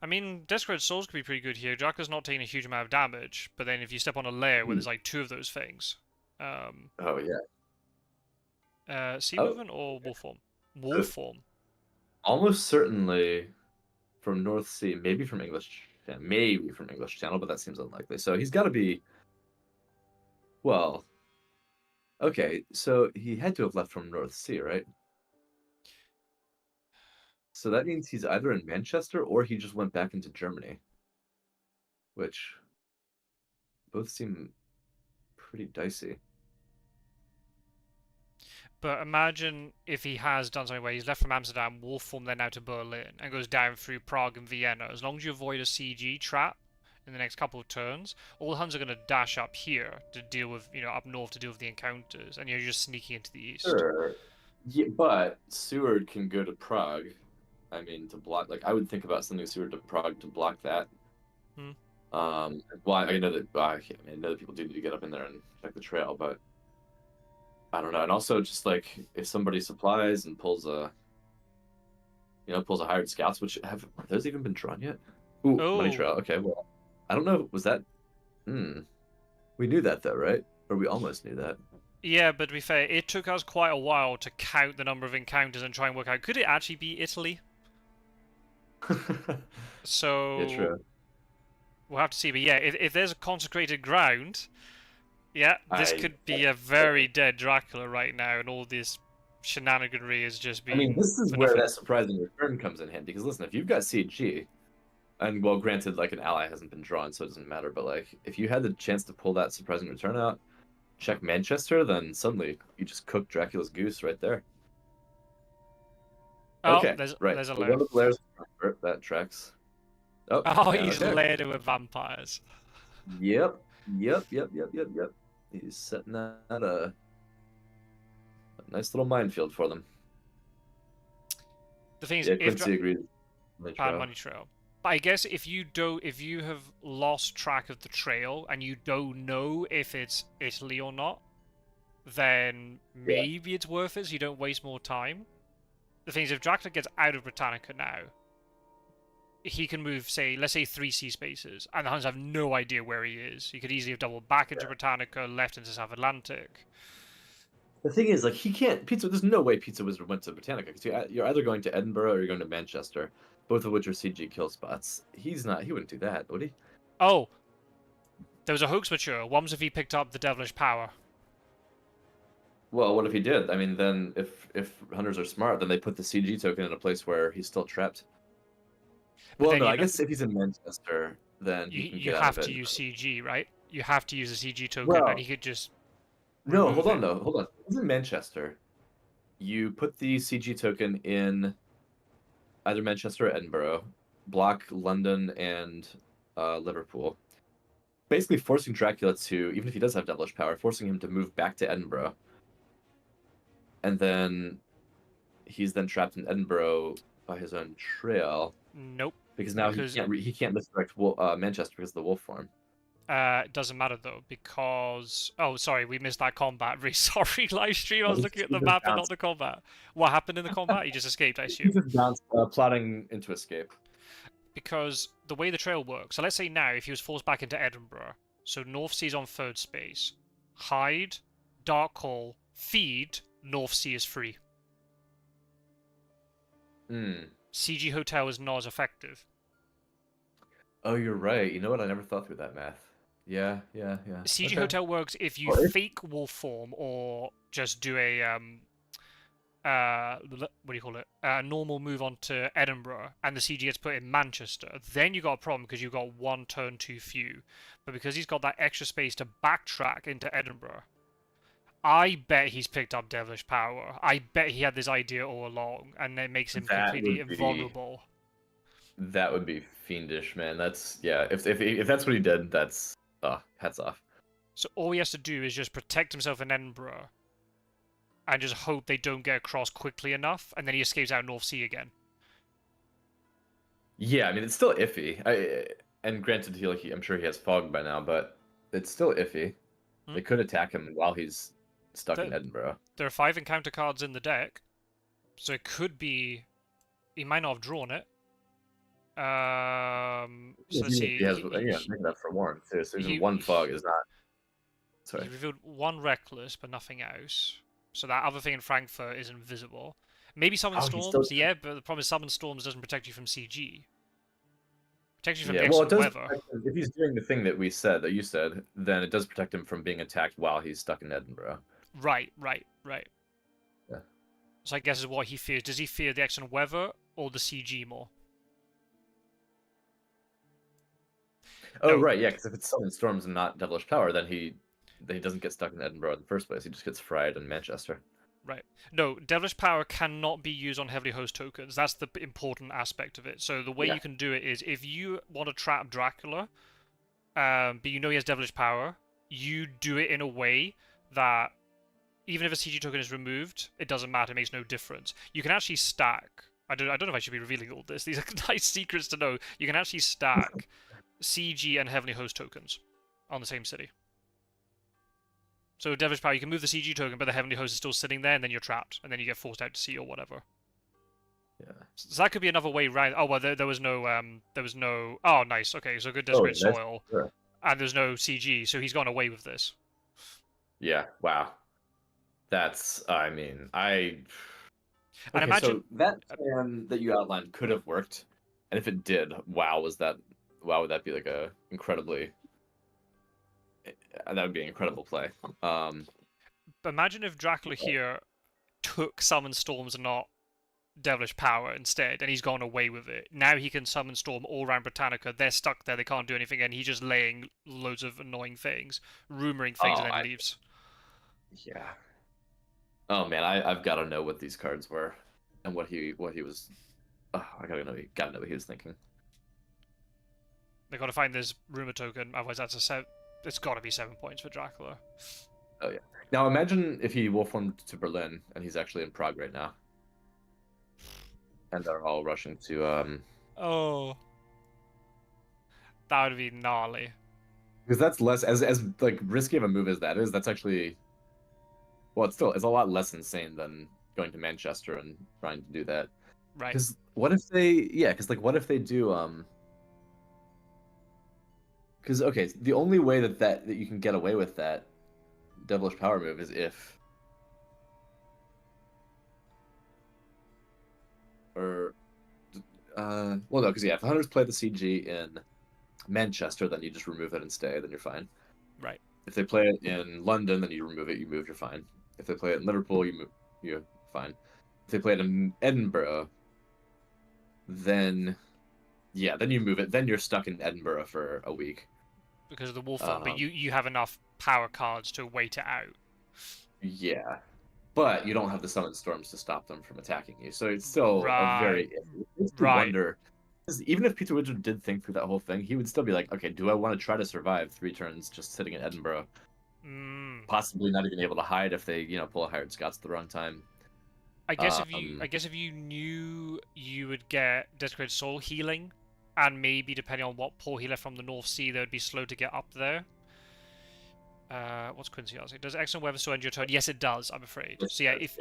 I mean, Desperate Souls could be pretty good here. Dracula's not taking a huge amount of damage, but then if you step on a layer where there's like two of those things, Oh yeah. sea Oh, movement or wolf form? Wolf form. almost certainly from North Sea, maybe from English, maybe from English Channel, but that seems unlikely. So he's got to be. Well, okay, so he had to have left from North Sea, right? So that means he's either in Manchester or he just went back into Germany. Which, both seem pretty dicey. But imagine if he has done something where he's left from Amsterdam, wolf form then out to Berlin, and goes down through Prague and Vienna. As long as you avoid a CG trap in the next couple of turns, all the Huns are going to dash up here to deal with, up north to deal with the encounters, and you're just sneaking into the east. Sure. Yeah, but Seward can go to Prague. I mean, to block. Like, I would think about sending Seward to Prague to block that. Hmm. Well, I know that. I know that people do need to get up in there and check the trail, but I don't know. And also, just like if somebody supplies and pulls a hired scouts, which have those even been drawn yet? Ooh, money Oh, trail. Okay, well, I don't know. Was that? We knew that though, right? Or we almost knew that. yeah, but to be fair, it took us quite a while to count the number of encounters and try and work out, could it actually be Italy? So, Yeah, true. we'll have to see. But yeah, if there's a consecrated ground, yeah, this I could be a very dead Dracula right now, and all this shenaniganry is just I mean, being this is for where nothing. that surprising return comes in handy. Because listen, if you've got CG, and well, granted, like an ally hasn't been drawn, so it doesn't matter. But like, if you had the chance to pull that surprising return out, check Manchester, then suddenly you just cook Dracula's goose right there. Oh, Okay, right. there's a So lair. one of the layers that tracks. Oh, Oh, yeah, he's okay. layered with vampires. Yep. He's setting out a nice little minefield for them. The thing is, Yeah, if Quincy agrees. bad money trail. But I guess if you have lost track of the trail and you don't know if it's Italy or not, then Yeah. maybe it's worth it so you don't waste more time. The thing is, if Dracula gets out of Britannica now, he can move, let's say 3 sea spaces, and the Huns have no idea where he is. He could easily have doubled back into Britannica, left into South Atlantic. The thing is, like, he can't. There's no way Pizzawizard went to Britannica because you're either going to Edinburgh or you're going to Manchester, both of which are CG kill spots. He's not. He wouldn't do that, would he? Oh, there was a hoax mature. One was if he picked up the devilish power. Well, what if he did? I mean, then if hunters are smart, then they put the CG token in a place where he's still trapped. But Well, then no, I guess if he's in Manchester, then he can you get out have of to it. use CG, right? You have to use a CG token, and Well, he could just no, remove hold on it. though. Hold on. If he's in Manchester. You put the CG token in either Manchester or Edinburgh, block London and Liverpool, basically forcing Dracula to, even if he does have devilish power, forcing him to move back to Edinburgh, and then he's then trapped in Edinburgh by his own trail Nope. because now Because he can't misdirect Manchester because of the wolf form. it doesn't matter though, because sorry, we missed that combat. Really sorry, live stream. I was looking at the map and not the combat. What happened in the combat? He just escaped, I He assume. just bounced, plotting into escape. Because the way the trail works. So let's say now, if he was forced back into Edinburgh, so North Sea's on third space, hide, dark hole, feed, North Sea is free. CG Hotel is not as effective. Oh, you're right. You know what? I never thought through that math. Yeah. CG Okay. Hotel works if you fake wolf form or just do a what do you call it? Normal move on to Edinburgh, and the CG gets put in Manchester. Then you got a problem because you've got one turn too few. But because he's got that extra space to backtrack into Edinburgh, I bet he's picked up devilish power. I bet he had this idea all along, and it makes him completely invulnerable. That would be fiendish, man. That's If that's what he did, that's hats off. So all he has to do is just protect himself in Edinburgh, and just hope they don't get across quickly enough, and then he escapes out North Sea again. Yeah, I mean it's still iffy. And granted, I'm sure he has fog by now, but it's still iffy. They could attack him while he's stuck in Edinburgh. There are 5 encounter cards in the deck, so it could be he might not have drawn it. So let's see. He has, making up for warm too. So even one fog is not. Sorry. He revealed 1 reckless, but nothing else. So that other thing in Frankfurt is invisible. Maybe summon storms, yeah, but the problem is summon storms doesn't protect you from CG. Protects you from the excellent weather. If he's doing the thing that you said, then it does protect him from being attacked while he's stuck in Edinburgh. Right. Yeah. So I guess is what he fears. Does he fear the excellent weather or the CG more? Oh, No, right, yeah, because if it's Summon Storms and not Devilish Power, then he doesn't get stuck in Edinburgh in the first place. He just gets fried in Manchester. right. No, Devilish Power cannot be used on heavily host tokens. That's the important aspect of it. So the way Yeah. you can do it is if you want to trap Dracula, but you know he has Devilish Power, you do it in a way that even if a CG token is removed, it doesn't matter. It makes no difference. You can actually stack. I don't know if I should be revealing all this. These are nice secrets to know. You can actually stack CG and heavenly host tokens on the same city. So Devilish Power, you can move the CG token, but the heavenly host is still sitting there, and then you're trapped, and then you get forced out to sea or whatever. Yeah. So that could be another way around. Oh well, there was no Oh, nice. Okay, so good Oh, desecrated that's soil, sure. and there's no CG, so he's gone away with this. Yeah. Wow. That's. I mean, I. And Okay, imagine, so that plan that you outlined could have worked, and if it did, wow, was that? Wow, would that be like a incredibly? That would be an incredible play. imagine if Dracula here took summon storms and not devilish power instead, and he's gone away with it. Now he can summon storm all around Britannica. They're stuck there. They can't do anything, and he's just laying loads of annoying things, rumoring things, Oh, and then leaves. yeah. Oh man, I've got to know what these cards were, and what he was. Oh, I gotta know what he was thinking. They got to find this rumor token. Otherwise, that's a it's got to be 7 points for Dracula. Oh yeah. Now imagine if he wolf formed to Berlin and he's actually in Prague right now, and they're all rushing to Oh, that would be gnarly. because that's less as like risky of a move as that is. That's actually well, it's a lot less insane than going to Manchester and trying to do that. Right. Because what if they because like what if they do because okay, the only way that you can get away with that devilish power move is if or well no because yeah if the hunters play the CG in Manchester then you just remove it and stay then you're fine. Right. If they play it in London then you remove it, you move, you're fine. If they play it in Liverpool you move, you're fine. If they play it in Edinburgh then yeah then you move it, then you're stuck in Edinburgh for a week Because of the wolf form, but you have enough power cards to wait it out. yeah. But you don't have the summon storms to stop them from attacking you, so it's still a very. It makes me wonder, because even if Pizzawizard did think through that whole thing, he would still be like, okay, do I want to try to survive 3 turns just sitting in Edinburgh, possibly not even able to hide if they pull a hired Scots at the wrong time. I guess if you knew you would get Desecrated Soul healing, and maybe depending on what port he left from the North Sea, they would be slow to get up there. What's Quincy asking? Does excellent weather still end your turn? Yes, it does. I'm afraid. So yeah, if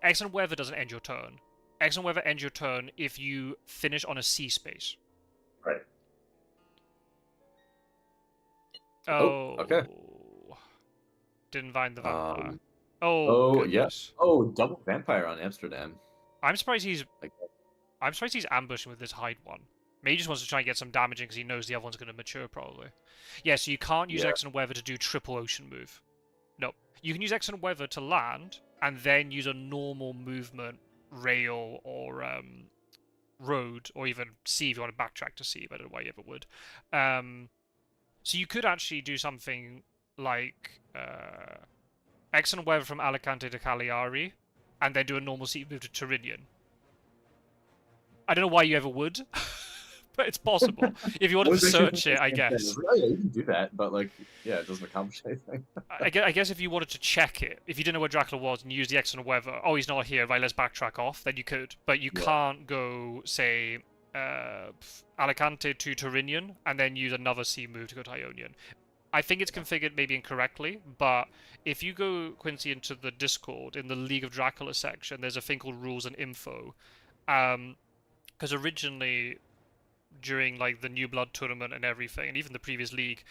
excellent weather doesn't end your turn. Excellent weather ends your turn if you finish on a sea space. Right. Oh. Okay. Didn't find the vampire. Oh Goodness. yes. Oh, double vampire on Amsterdam. I'm surprised he's ambushing with this hide one. Maybe he just wants to try and get some damage in because he knows the other one's going to mature, probably. Yeah, so you can't use excellent weather to do triple ocean move. No. You can use excellent weather to land, and then use a normal movement, rail, or road, or even sea if you want to backtrack to sea, but I don't know why you ever would. So you could actually do something like excellent weather from Alicante to Cagliari, and then do a normal sea move to Turinian. I don't know why you ever would. But it's possible. If you wanted to search it, I guess. Oh, yeah, you can do that, but it doesn't accomplish anything. I guess if you wanted to check it, if you didn't know where Dracula was and you use the excellent weather, oh, he's not here, right, let's backtrack off, then you could. But you can't go, say, Alicante to Turinian, and then use another sea move to go to Ionian. I think it's configured maybe incorrectly, but if you go, Quincy, into the Discord, in the League of Dracula section, there's a thing called Rules and Info. Because originally, during the New Blood tournament and everything, and even the previous league,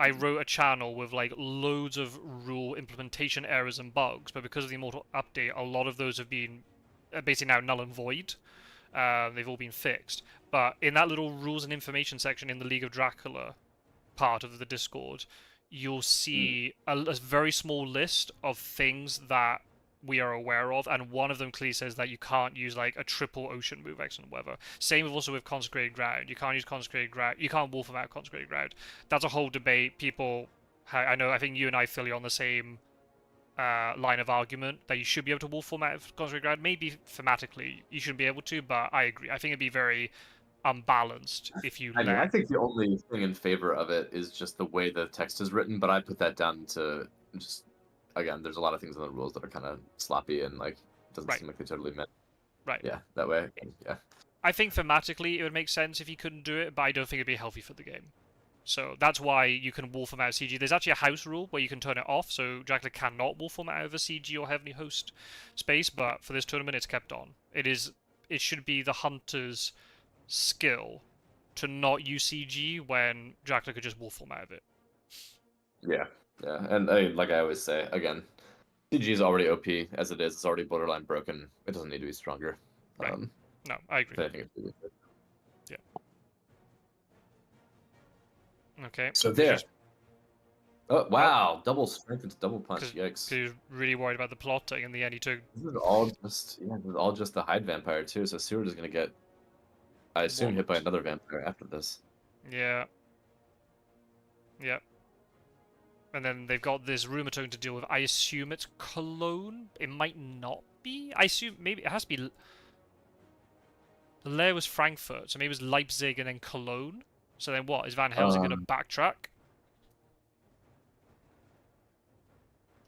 I wrote a channel with loads of rule implementation errors and bugs, but because of the Immortal update, a lot of those have been basically now null and void. They've all been fixed. But in that little rules and information section in the League of Dracula part of the Discord, you'll see a very small list of things that we are aware of, and one of them clearly says that you can't use like a triple ocean move, excellent weather. Same with also with consecrated ground. You can't use consecrated ground. You can't wolf them out consecrated ground. That's a whole debate. People, I know. I think you and I, Philly, are on the same line of argument that you should be able to wolf them out of consecrated ground. Maybe thematically you shouldn't be able to, but I agree. I think it'd be very unbalanced if you I mean, I let. think the only thing in favor of it is just the way the text is written, but I put that down to just, again, there's a lot of things in the rules that are kind of sloppy and like doesn't Right. seem like they totally meant. Right. Yeah, that way. Yeah. I think thematically it would make sense if you couldn't do it, but I don't think it'd be healthy for the game. So that's why you can wolf them out of CG. There's actually a house rule where you can turn it off, so Dracula cannot wolf them out of a CG or Heavenly Host space, but for this tournament it's kept on. It should be the hunter's skill to not use CG when Dracula could just wolf them out of it. Yeah. Yeah. And I mean, like I always say, again, CG is already OP as it is. It's already borderline broken. It doesn't need to be stronger. Right. No, I agree. I think it's really good. Okay. So there. Oh wow! Double strength into double punch. Because Yikes! he was really worried about the plotting. In the end, he took. This is all just this is all just the hide vampire too. So Seward is gonna get, I assume, hit by another vampire after this. Yeah. Yeah. And then they've got this rheumatone to deal with. I assume it's Cologne. It might not be. I assume maybe it has to be. The lair was Frankfurt, so maybe it was Leipzig and then Cologne. So then what? Is Van Helsing going to backtrack?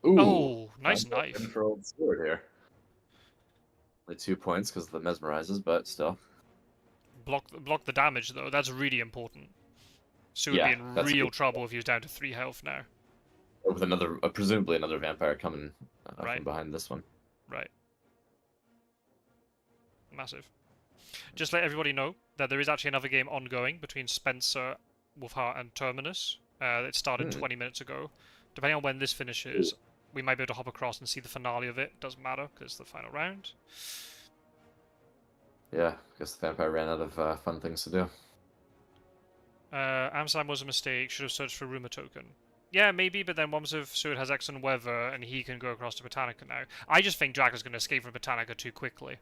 Ooh, oh, nice knife. For old Seward here. Only 2 points because of the mesmerizes, but still. Block the damage though. That's really important. So would be in real trouble if he was down to 3 health now. With another, presumably another vampire coming right. from behind this one. Right. Massive. Just let everybody know that there is actually another game ongoing between Spencer, Wolfheart, and Terminus. It started 20 minutes ago. Depending on when this finishes, we might be able to hop across and see the finale of it. Doesn't matter, because it's the final round. Yeah, I guess the vampire ran out of fun things to do. Amsterdam was a mistake. Should have searched for Rumor Token. Yeah, maybe, but then once if Seward has excellent weather and he can go across to Botanica now. I just think Dracula's going to escape from Botanica too quickly.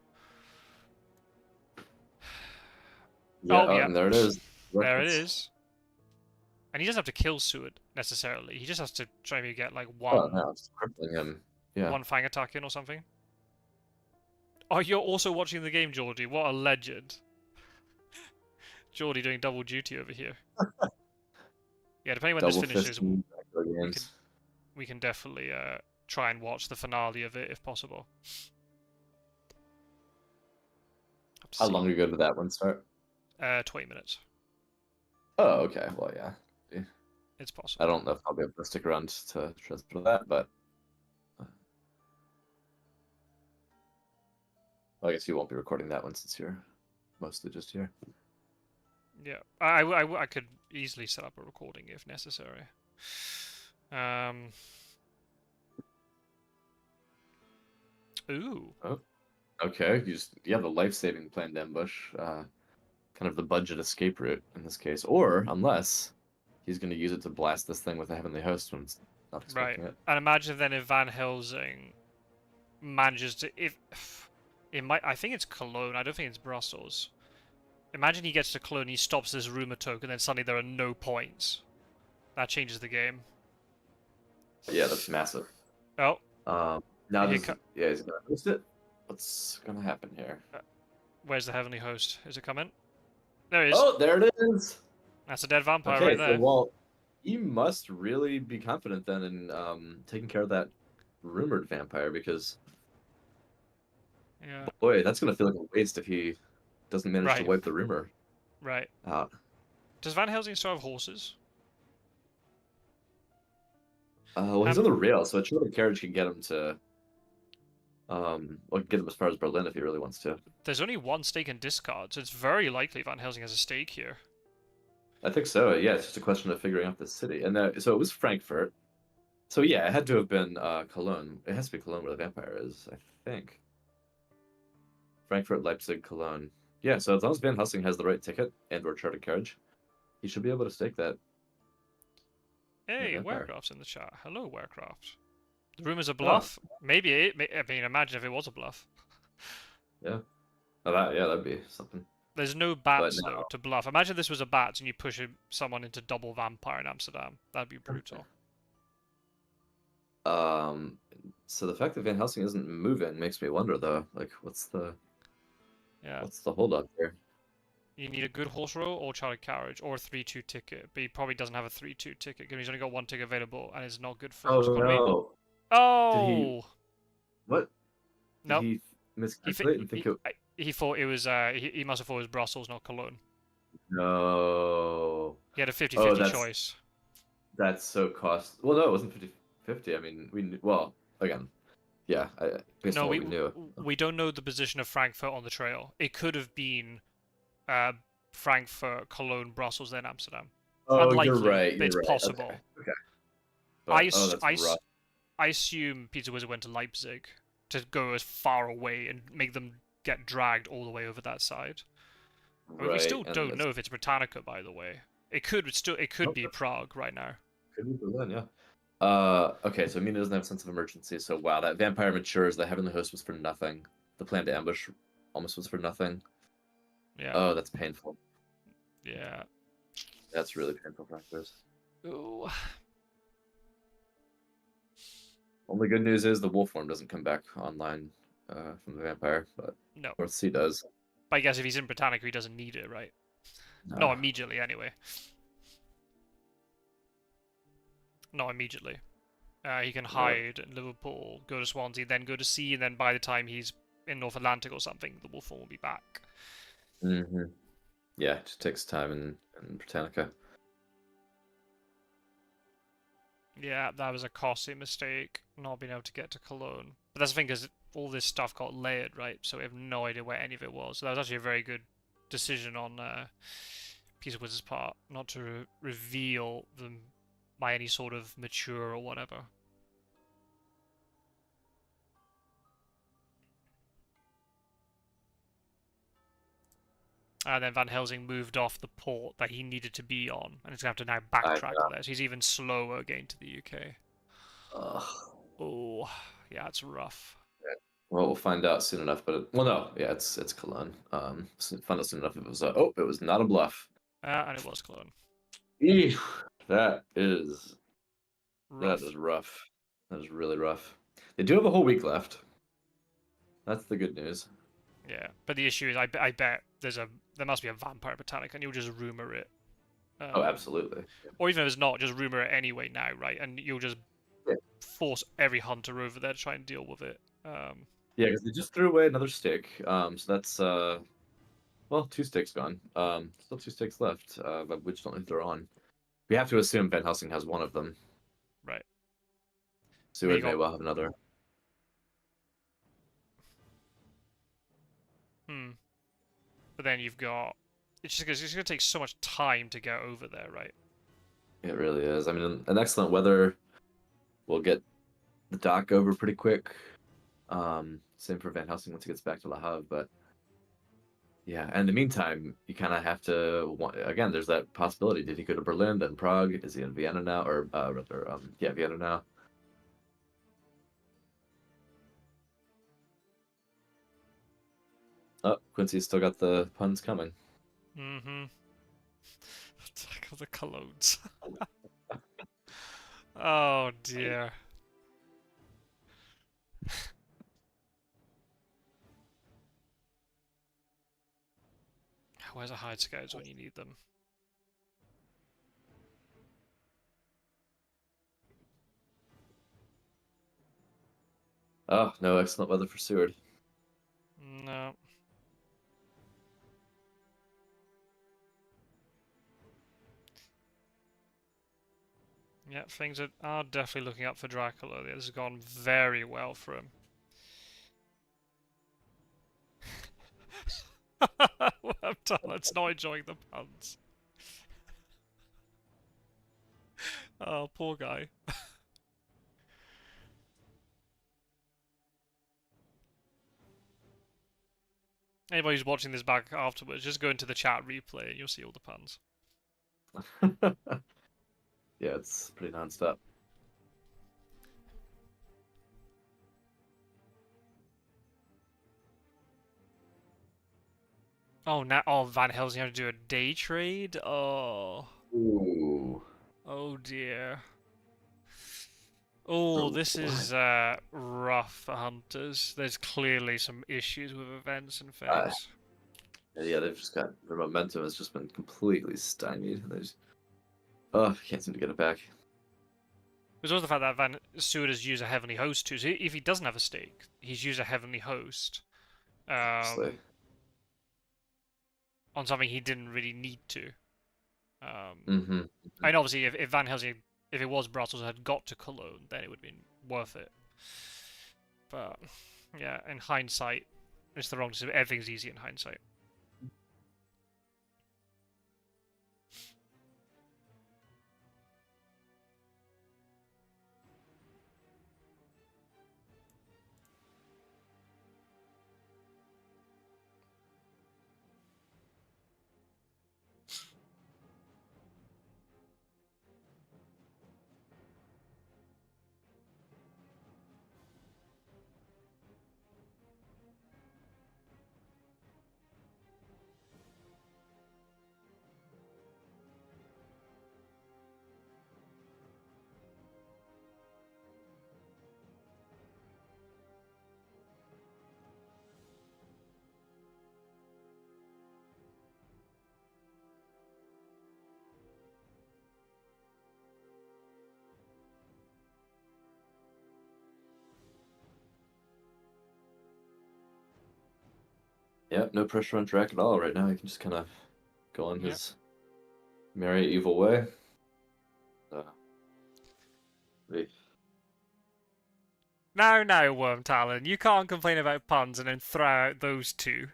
Yeah, yeah. And there it is. There it is. And he doesn't have to kill Seward necessarily. He just has to try to get like one. Oh, no, it's crippling him. Yeah. One fang attack in or something. Oh, you're also watching the game, Geordie. What a legend. Geordie doing double duty over here. Yeah, depending when this finishes, we can definitely try and watch the finale of it if possible. How long ago did that one start? 20 minutes. Oh, okay. Well, yeah. It's possible. I don't know if I'll be able to stick around to transfer that, but well, I guess you won't be recording that one since you're mostly just here. Yeah, I could easily set up a recording if necessary. Ooh. Oh. Okay, you have the life-saving planned ambush, kind of the budget escape route in this case, or unless he's going to use it to blast this thing with a heavenly host when it's not expecting it. And imagine then if Van Helsing manages to, if it might, I think it's Cologne. I don't think it's Brussels. Imagine he gets to Cologne, he stops this rumor token, and then suddenly there are no points. That changes the game. Yeah, that's massive. Oh. Now he's going to host it. What's going to happen here? Where's the heavenly host? Is it coming? There it is. Oh, there it is. That's a dead vampire right there. So, well, he must really be confident then in taking care of that rumored vampire because, yeah, boy, that's going to feel like a waste if he doesn't manage to wipe the rumor out. Does Van Helsing still have horses? Well, he's on the rail, so a shorter carriage can get him to, get him as far as Berlin if he really wants to. There's only one stake in discard, so it's very likely Van Helsing has a stake here. I think so. Yeah, it's just a question of figuring out the city, and so it was Frankfurt. So yeah, it had to have been Cologne. It has to be Cologne where the vampire is, I think. Frankfurt, Leipzig, Cologne. Yeah, so as long as Van Helsing has the right ticket and/or charter carriage, he should be able to stake that. Hey, Werecraft's in the chat. Hello, Werecraft. The rumor's a Oh, bluff. Maybe I mean, imagine if it was a bluff. yeah. Oh, that'd be something. There's no But bats no. though to bluff. Imagine this was a bat and you push someone into double vampire in Amsterdam. That'd be brutal. So the fact that Van Helsing isn't moving makes me wonder though, like Yeah. what's the holdup here? You need a good horse row or chartered carriage or a 3-2 ticket, but he probably doesn't have a 3-2 ticket because he's only got one ticket available and it's not good for Oh economy. no. Did he Oh what? Did nope. he miscalculate and think it He thought it was he must have thought it was Brussels, not Cologne. No. He had a Oh, 50-50 choice. that's so cost. Well, no, it wasn't 50-50. I mean, well, again, yeah, based No, on what we knew. we don't know the position of Frankfurt on the trail. It could have been Frankfurt, Cologne, Brussels, then Amsterdam. Oh, Unlikely, you're right. but it's You're right. possible. Okay. But, that's rough. I assume Pizzawizard went to Leipzig to go as far away and make them get dragged all the way over that side. I mean, we still don't know if it's Britannica, by the way. It could be Prague right now. Could be Berlin, yeah. Okay, so Mina doesn't have a sense of emergency. So wow, that vampire matures. The Heavenly Host was for nothing. The plan to ambush almost was for nothing. Yeah. Oh, that's painful. Yeah. That's really painful for actors. Ooh. Only good news is the wolf form doesn't come back online from the vampire, but No. North Sea does. But I guess if he's in Britannica, he doesn't need it, right? No. Not immediately, anyway. Not immediately. He can hide in Liverpool, go to Swansea, then go to sea, and then by the time he's in North Atlantic or something, the wolf form will be back. Mm-hmm. Yeah, it just takes time in Britannica. Yeah, that was a costly mistake, not being able to get to Cologne. But that's the thing, because all this stuff got layered, right? So we have no idea where any of it was. So that was actually a very good decision on Pizzawizard's part, not to reveal them by any sort of mature or whatever. And then Van Helsing moved off the port that he needed to be on, and he's going to have to now backtrack to this. He's even slower getting to the UK. Oh, yeah, it's rough. Well, we'll find out soon enough. But well, no, yeah, it's Cologne. Find out soon enough. It was it was not a bluff. And it was Cologne. Eesh, that is rough. That is rough. That is really rough. They do have a whole week left. That's the good news. Yeah, but the issue is, I bet there must be a vampire Britannica, and you'll just rumor it. Oh, absolutely. Or even if it's not, just rumor it anyway now, right? And you'll just force every hunter over there to try and deal with it. Yeah, because they just threw away another stick. So that's well, 2 sticks gone. Still 2 sticks left. But which don't throw on. We have to assume Van Helsing has one of them. Right. Seward may well have another. But then you've got... It's going to take so much time to get over there, right? It really is. I mean, an excellent weather will get the dock over pretty quick. Same for Van Helsing once he gets back to Le Havre, but yeah. And in the meantime, you kind of have to again. There's that possibility. Did he go to Berlin, then Prague? Is he in Vienna now, or rather, Vienna now? Oh, Quincy's still got the puns coming. Mm-hmm. Tackle the colognes. Oh dear. Where's the hide scouts when you need them? Oh, no excellent weather for Seward. No. Yeah, things are definitely looking up for Dracula. This has gone very well for him. I'm done. Let's not enjoying the puns. Oh, poor guy. Anybody who's watching this back afterwards, just go into the chat replay and you'll see all the puns. Yeah, it's pretty non-stop. Oh, now Van Helsing had to do a day trade. Ooh. Oh dear. Oh, Oh this boy. is rough for hunters. There's clearly some issues with events and Uh, things. yeah, they've just got their momentum has just been completely stymied. There's can't seem to get it back. There's also the fact that Van Stewart has used a heavenly host too. So if he doesn't have a stake, he's used a heavenly host Honestly. um, on something he didn't really need to. Mm-hmm. And obviously, if Van Helsing, if it was Brussels, had got to Cologne, then it would have been worth it. But yeah, in hindsight, it's the wrong decision. Everything's easy in hindsight. Yep, no pressure on Drac at all right now. He can just kind of go on Yep. his merry evil way. We- Now, Worm Talon, you can't complain about puns and then throw out those two.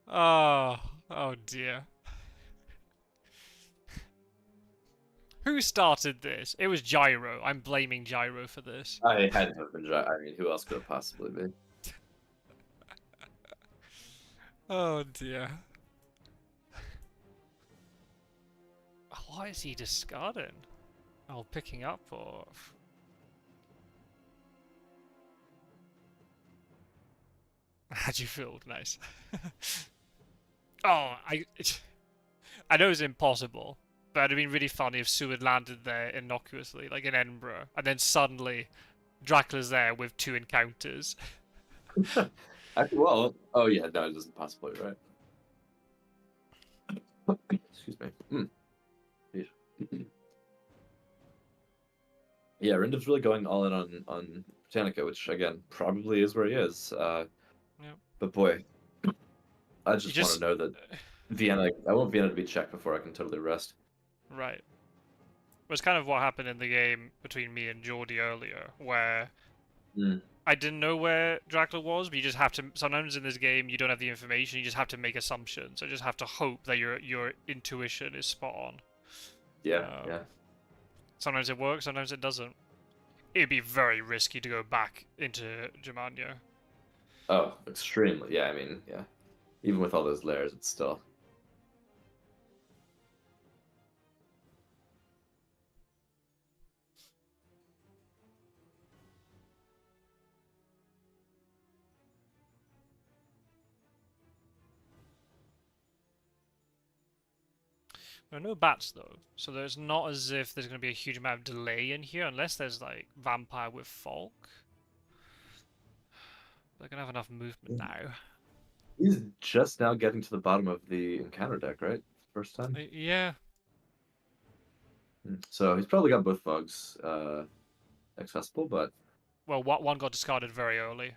Oh dear. Who started this? It was Gyro. I'm blaming Gyro for this. I had to have been. I mean, who else could it possibly be? Oh dear. Why is he discarding? Oh, picking up or... How'd you feel? Nice. Oh, I know it's impossible, but it'd have been really funny if Sue had landed there innocuously, like in Edinburgh, and then suddenly Dracula's there with 2 encounters. Well, oh yeah, no, it isn't possibly right. Excuse me. Yeah, Rindiv's really going all in on Britannica, which again probably is where he is. Yeah. But boy, I You just want to just... know that Vienna. I want Vienna to be checked before I can totally rest. Right. It was kind of what happened in the game between me and Geordie earlier, where Mm, I didn't know where Dracula was, but you just have to. Sometimes in this game, you don't have the information. You just have to make assumptions. So you just have to hope that your intuition is spot on. yeah, yeah. Sometimes it works, sometimes it doesn't. It'd be very risky to go back into Germania. Oh, extremely. Yeah, I mean, yeah. Even with all those layers, it's still. There are no bats though, so there's not as if there's going to be a huge amount of delay in here, unless there's like vampire with Falk. They're going to have enough movement now. He's just now getting to the bottom of the encounter deck, right? First time. Yeah. So he's probably got both fogs accessible, but Well, one got discarded very early.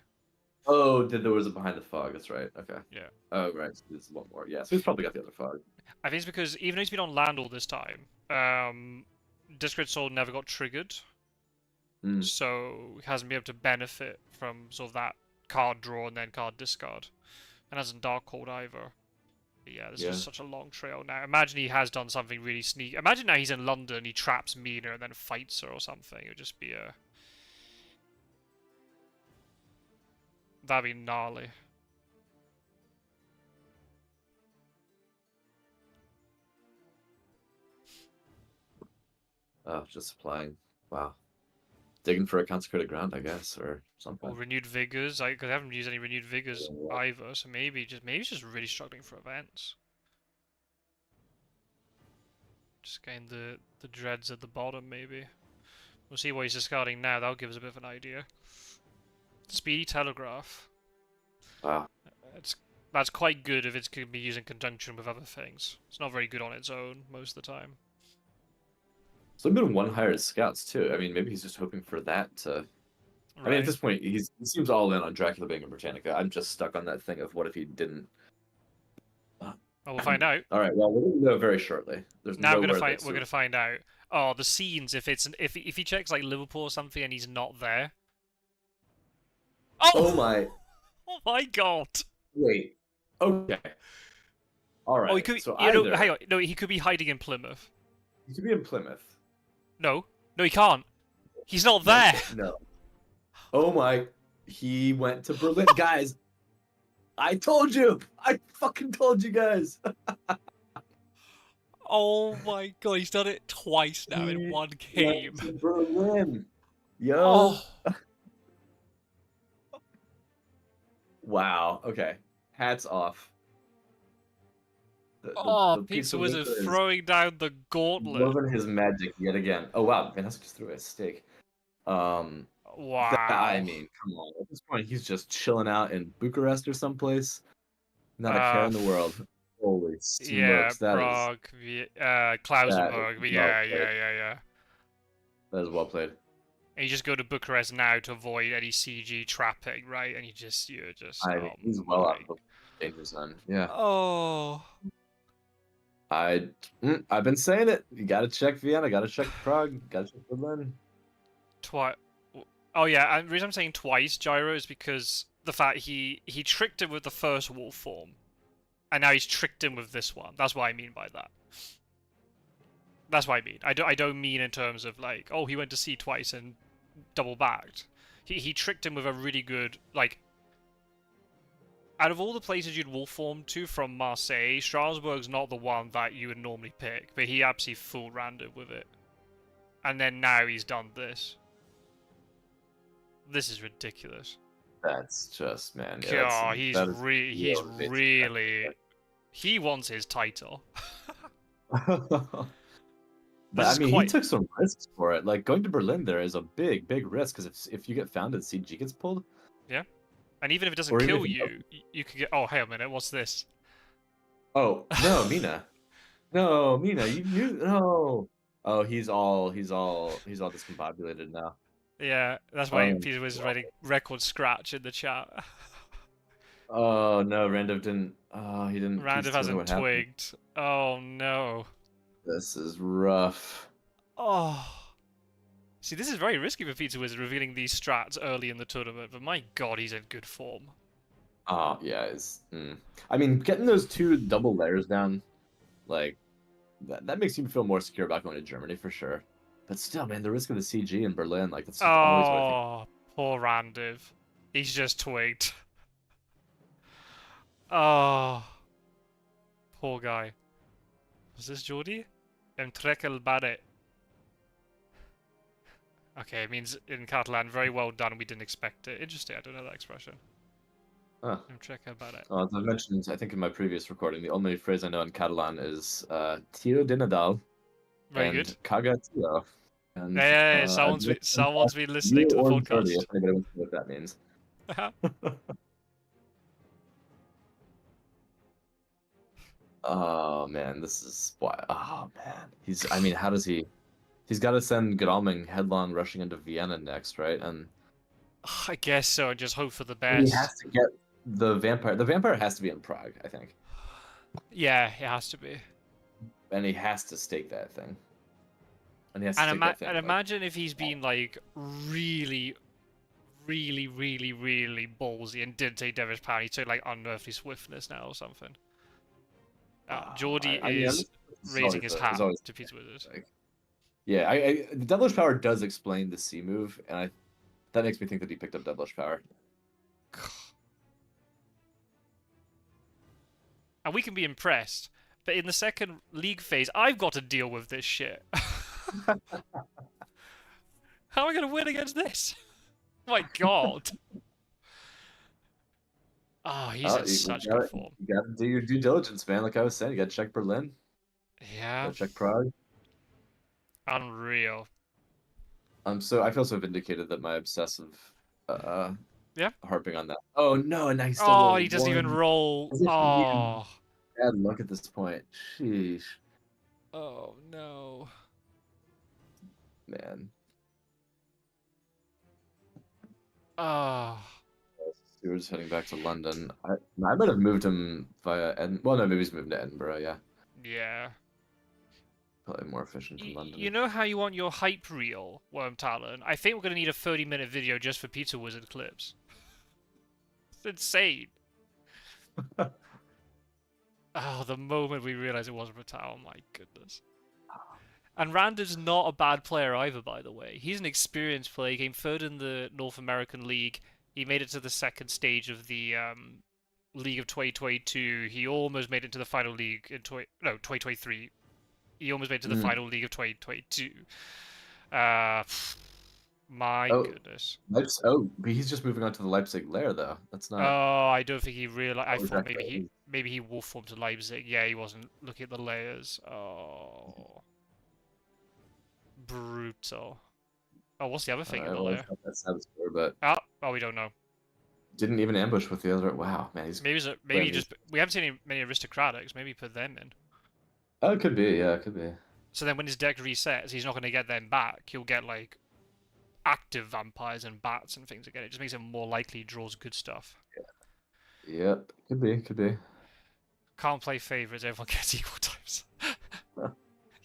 oh, there was a behind the fog. That's right. Okay. Yeah. Oh, right. So there's one more. Yeah. So he's probably got the other fog. I think it's because even though he's been on land all this time, Discret Soul never got triggered, Mm, so he hasn't been able to benefit from sort of that card draw and then card discard. And hasn't Dark Cold either. But yeah, there's yeah. just such a long trail now. Imagine he has done something really sneaky. Imagine now he's in London, he traps Mina and then fights her or something. It would just be a... That'd be gnarly. Oh, just supplying. Wow. digging for a consecrated ground, I guess, or something. Or renewed vigors. Because I haven't used any renewed vigors Yeah. either. So maybe he's just really struggling for events. Just getting the dreads at the bottom, maybe. We'll see what he's discarding now. That'll give us a bit of an idea. Speedy Telegraph. Wow. That's quite good if it can be used in conjunction with other things. It's not very good on its own most of the time. So I've been one hired scouts too. I mean, maybe he's just hoping for that to. Right. I mean, at this point, he seems all in on Dracula being in Britannica. I'm just stuck on that thing of what if he didn't. Well, we'll find out. All right. Well, we're gonna know very shortly. There's Now nowhere we're gonna find out. Oh, the scenes. If he checks like Liverpool or something and he's not there. Oh my! Oh my God! Wait. Okay. All right. Oh, he could. So You know, either hang on. No, he could be hiding in Plymouth. he could be in Plymouth. No, he can't. He's not there. No. Oh my! He went to Berlin, guys. I told you. I fucking told you guys. Oh my God! He's done it twice now in one game. Went to Berlin. Yo. Oh. Wow. Okay. Hats off. The Pizzawizard is throwing down the gauntlet. Loving his magic yet again. Oh wow, Vanessa just threw a steak. Wow. I mean, come on. At this point, he's just chilling out in Bucharest or someplace. Not a care in the world. Holy smokes! Yeah, That Prague, Klausenburg. Yeah. That is well played. And you just go to Bucharest now to avoid any CG trapping, right? And you're just. I mean, he's well out of danger zone. Yeah. Oh. I've been saying it. You gotta check Vienna. Gotta check Prague. Gotta check Berlin. Oh yeah, and the reason I'm saying twice, Gyro, is because the fact he tricked him with the first wolf form, and now he's tricked him with this one. That's what I mean by that. That's what I mean. I don't mean in terms of like, oh, he went to sea twice and double backed. He tricked him with a really good, like, out of all the places you'd wolf form to from Marseille, Strasbourg's not the one that you would normally pick, but he absolutely fooled Randiv with it. And then now he's done this. This is ridiculous. That's just, man. Yeah, he's really. He wants his title. But I mean, he took some risks for it. Like going to Berlin, there is a big risk because if you get found and CG gets pulled. Yeah, and even if it doesn't kill you, you could get. Oh, hey a minute, what's this? Oh no, Mina. No, Mina, you knew. No. Oh, he's all discombobulated now. Yeah, that's why Peter was writing record scratch in the chat. Oh no, Randiv didn't. Oh, he didn't. Randiv hasn't twigged. Oh no. This is rough. Oh. See, this is very risky for Pizzawizard revealing these strats early in the tournament, but my God, he's in good form. Oh yeah, I mean, getting those 2 double layers down, like that makes you feel more secure about going to Germany for sure. But still, man, the risk of the CG in Berlin, like that's always what I think. Poor Randiv. He's just twigged. Oh. Poor guy. Was this Geordie? Trekel Barret. Okay, it means in Catalan, very well done, we didn't expect it. Interesting, I don't know that expression. Huh. Trekel Barret. As I mentioned, I think in my previous recording, the only phrase I know in Catalan is Tiro de Nadal. Very good. Caga tiro. And, yeah, someone's been listening to the podcast. If anybody wants to know what that means. Oh man, this is why. Oh man, I mean, how does he? He's got to send Groming headlong rushing into Vienna next, right? And I guess so. And just hope for the best. He has to get the vampire. The vampire has to be in Prague, I think. Yeah, it has to be. And he has to stake that thing. And he has to and imagine if he's been like really ballsy and didn't take Devilish Power. He took like Unearthly Swiftness now or something. Geordie is raising his hat to Pizzawizard. Yeah, the Devilish Power does explain the C move, and that makes me think that he picked up Devilish Power. And we can be impressed, but in the second league phase, I've got to deal with this shit. How am I going to win against this? My God. Oh, he's in You such good gotta, form. you gotta do your due diligence, man. Like I was saying, you gotta check Berlin, you Yeah. gotta check Prague. Unreal. So I feel so vindicated that my obsessive uh Yeah. harping on that. Oh no, and now he still Oh, he rolled doesn't even one. roll. As if he needed Oh. bad luck at this point. Sheesh, Oh, no. man. Oh. Stewart's heading back to London. I might have moved him via well, no, maybe he's moving to Edinburgh. Yeah, Yeah. probably more efficient from You London. know how you want your hype reel, Worm Talon? I think we're going to need a 30-minute video just for Pizzawizard clips. It's insane. Oh, the moment we realized it wasn't Ratal, my goodness. And Randiv's not a bad player either, by the way. He's an experienced player. He came third in the North American League. He made it to the second stage of the League of 2022. He almost made it to the final league in 2023. He almost made it to the final league of 2022. My Oh, goodness. Oh, but he's just moving on to the Leipzig lair, though. That's not. Oh, I don't think he realized. I thought Exactly. maybe he wolf formed to Leipzig. Yeah, he wasn't looking at the layers. Oh, brutal. Oh, what's the other thing in the layer? That sad score, but Oh, we don't know. didn't even ambush with the other. Wow, man, he's Maybe just we haven't seen many aristocratics. Maybe put them in. Oh, it could be. Yeah, it could be. So then when his deck resets, he's not going to get them back. He'll get like active vampires and bats and things again. It just makes it more likely he draws good stuff. Yeah. Yep, could be. Could be. Can't play favorites. Everyone gets equal times.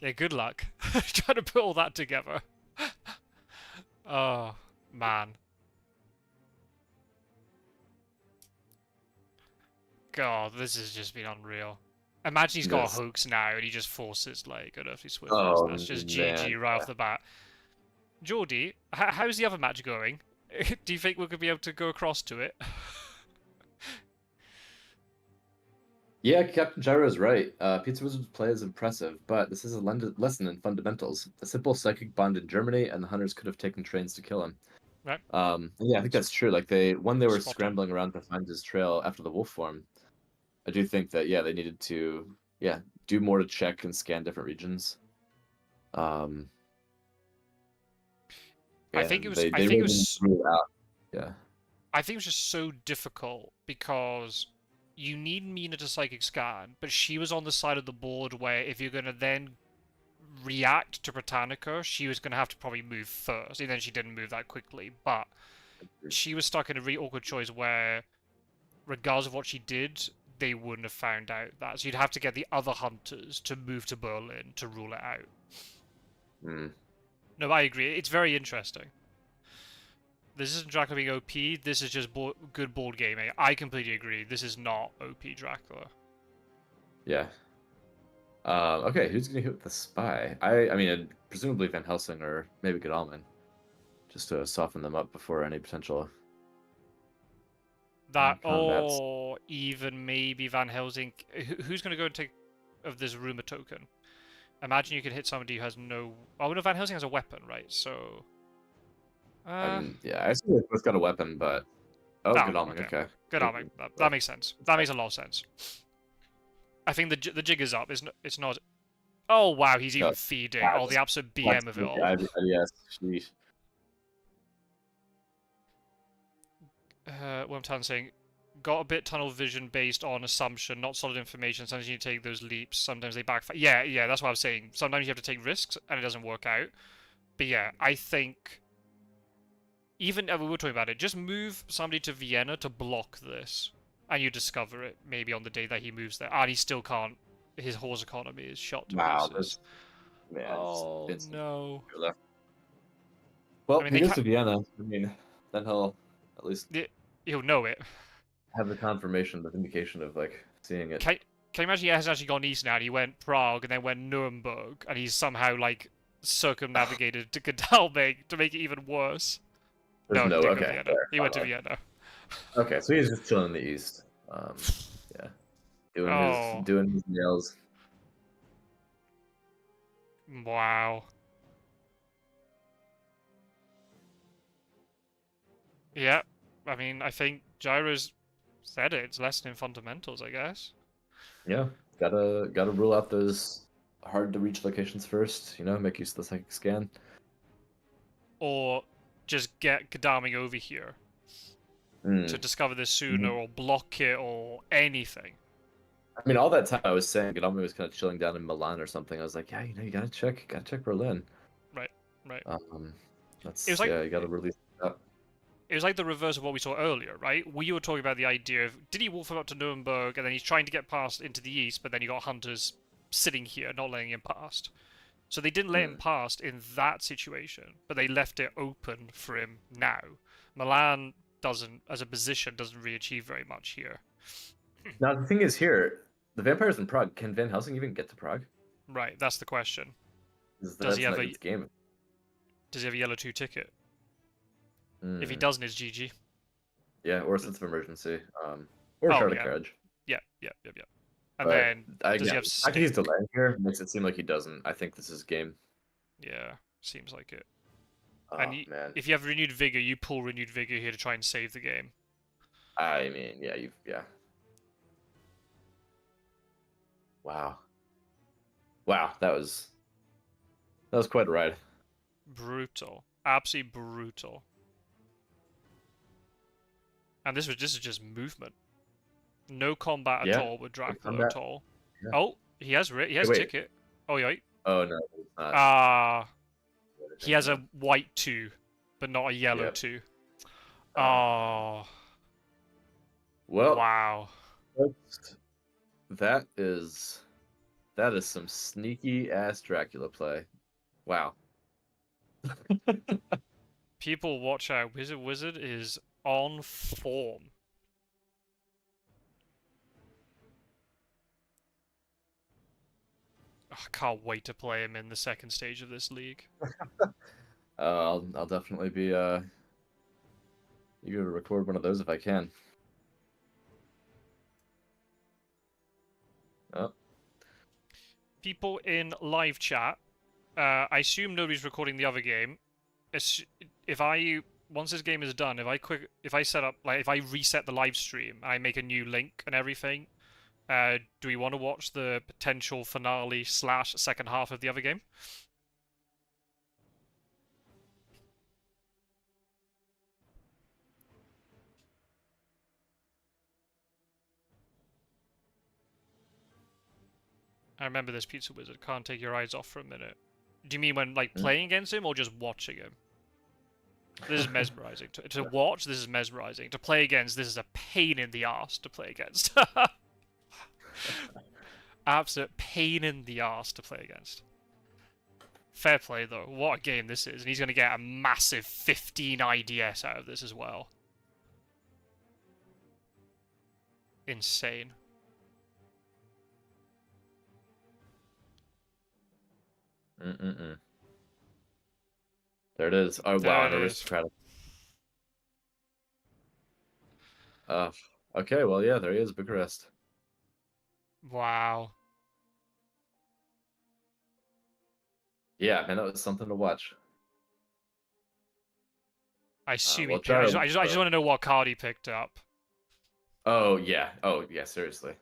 Yeah, good luck trying to put all that together. Oh man. God, this has just been unreal. Imagine he's got a hoax now and he just forces like unearthly swiftness. Oh, That's just man. GG right off the bat. Geordie, how's the other match going? Do you think we're going to be able to go across to it? Yeah, Captain Gyro is right. Pizzawizard's play is impressive, but this is a lesson in fundamentals. A simple psychic bond in Germany, and the hunters could have taken trains to kill him. Right. Yeah, I think that's true. Like they were Spot scrambling around to find his trail after the wolf form. I do think that they needed to do more to check and scan different regions. I think it was. They I think it was. out. Yeah. I think it was just so difficult because you need Mina to psychic scan, but she was on the side of the board where if you're gonna then react to Britannica, she was gonna have to probably move first, and then she didn't move that quickly. But she was stuck in a really awkward choice where, regardless of what she did, they wouldn't have found out that. So you'd have to get the other hunters to move to Berlin to rule it out. No, I agree. It's very interesting. This isn't Dracula being OP. This is just good board gaming. I completely agree. This is not OP Dracula. Yeah. Okay, who's gonna hit with the spy? I mean, presumably Van Helsing or maybe Godalming, just to soften them up before any potential. That or even maybe Van Helsing. Who's gonna go and take of this rumor token? Imagine you can hit somebody who has no. Oh no, Van Helsing has a weapon, right? So. I assume they both got a weapon, but Godalming. Okay. Godalming. That makes sense. That makes a lot of sense. I think the jig is up. It's not. Oh wow, he's even feeding. Oh, the absolute BM of it all. Yes. Sheesh. What I'm saying, got a bit tunnel vision based on assumption, not solid information. Sometimes you need to take those leaps. Sometimes they backfire. Yeah, that's what I'm saying. Sometimes you have to take risks and it doesn't work out. But yeah, I think even we were talking about it. Just move somebody to Vienna to block this, and you discover it maybe on the day that he moves there. And he still can't. His horse economy is shot to pieces. Oh no. Well, he goes to Vienna. I mean, then he'll at least he'll know it. Have the confirmation, the indication of like seeing it. Can you imagine he hasn't actually gone east now? And he went Prague and then went Nuremberg, and he's somehow like circumnavigated to Godalming to make it even worse. There's no, okay. He went to Vienna. Okay, so he's just chilling in the east. Yeah, doing his nails. Wow. Yeah, I mean, I think Gyro's said it. It's lesson in fundamentals, I guess. Yeah, gotta rule out those hard to reach locations first. You know, make use of the psychic scan. Or just get Kadami over here to Mm. discover this sooner, Mhm. or block it, or anything. I mean, all that time I was saying Gadami was kind of chilling down in Milan or something. I was like, yeah, you gotta check Berlin. Right, right. Um, It was that's like yeah, you gotta release that. it was like the reverse of what we saw earlier, right? We were talking about the idea of did he wolf him up to Nuremberg, and then he's trying to get past into the east, but then you got hunters sitting here, not letting him past. So they didn't let him Mm. past in that situation, but they left it open for him now. Milan doesn't, as a position, doesn't really achieve very much here. Now the thing is here, the vampires in Prague. Can Van Helsing even get to Prague? Right, that's the question. Does he That's have not a its game. does he have a yellow 2 ticket? If he Mm. doesn't, it's GG. Yeah, or a sense of emergency. Or a Oh shard of yeah, carriage. yeah, yeah, yeah, yeah. And But then does he again, have the fact that he's stink? delaying here makes it seem like he doesn't. I think this is game. Yeah, seems like it. And Oh man. if you have renewed vigor, you pull renewed vigor here to try and save the game. I mean, yeah. Wow. Wow, that was quite a ride. Brutal, absolutely brutal. And this is just movement. No combat at Yeah. all with No Dracula combat. at all. Yeah. Oh, he has Hey, wait. ticket. Oh yeah. Oh no, it's not. Ah, What he I has think, a white 2, but not a yellow Yep. 2. Oh. Oh, Well, wow. that is that is some sneaky ass Dracula play. Wow. People watch out. Wizard is on form. I can't wait to play him in the second stage of this league. I'll definitely be eager to record one of those if I can. Oh. People in live chat, I assume nobody's recording the other game. If I once this game is done, if I set up like if I reset the live stream, I make a new link and everything. Do we want to watch the potential finale / second half of the other game? I remember this Pizzawizard. Can't take your eyes off for a minute. Do you mean when like Hmm. playing against him or just watching him? This is mesmerizing. To watch, this is mesmerizing. To play against, this is a pain in the ass to play against. Absolute pain in the ass to play against. Fair play though. What a game this is, and he's going to get a massive 15 IDS out of this as well. Insane. Mm-mm-mm. There it is. Oh There wow, it an is. aristocratic. Uh, okay, well yeah, there he is, Bucharest. Wow. Yeah, man, that was something to watch. I assume he Well, picked. I Gyro. just want to know what card he picked up. Oh yeah. Oh yeah. Seriously,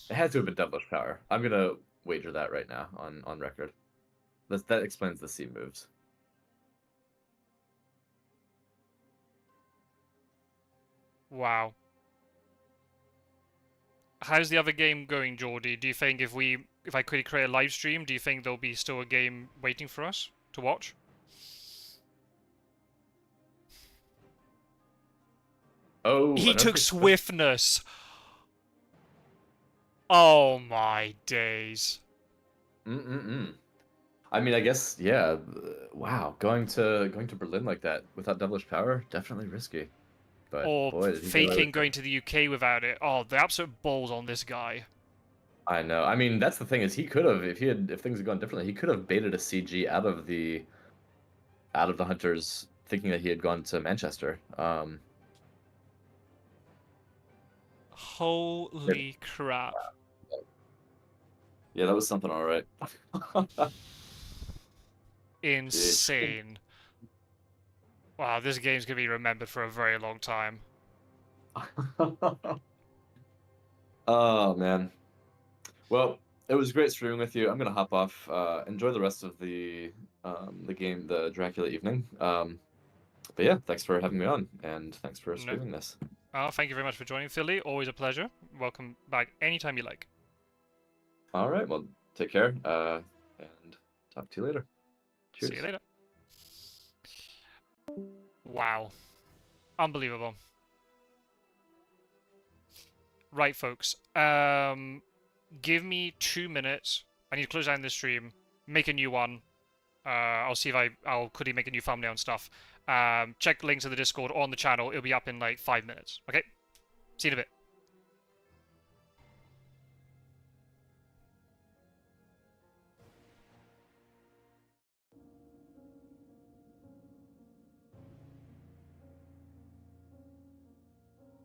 it had to have been devilish power. I'm gonna wager that right now on record. That explains the C moves. Wow. How's the other game going, Geordie? Do you think if I could create a live stream, do you think there'll be still a game waiting for us to watch? Oh, He another took swiftness. Oh my days. Mm-mm-mm. I mean, I guess yeah. Wow, going to Berlin like that without devilish power, definitely risky. But Or boy, did he get away faking with it. going to the UK without it. Oh, the absolute balls on this guy. I know. I mean, that's the thing is he could have if things had gone differently, he could have baited a CG out of the hunters, thinking that he had gone to Manchester. Holy crap. Yeah, that was something, all right. Insane. Wow, this game's gonna be remembered for a very long time. Oh man. Well, it was great streaming with you. I'm gonna hop off. Enjoy the rest of the game, the Dracula evening. But yeah, thanks for having me on, and thanks for No. streaming this. Thank you very much for joining, Philly. Always a pleasure. Welcome back anytime you like. All right, well, take care, and talk to you later. Cheers. See you later. Wow. Unbelievable. Right, folks. Give me 2 minutes. I need to close down this stream, make a new one. I'll see if I'll quickly make a new thumbnail and stuff. Check links in the Discord or on the channel. It'll be up in like 5 minutes. Okay? See you in a bit.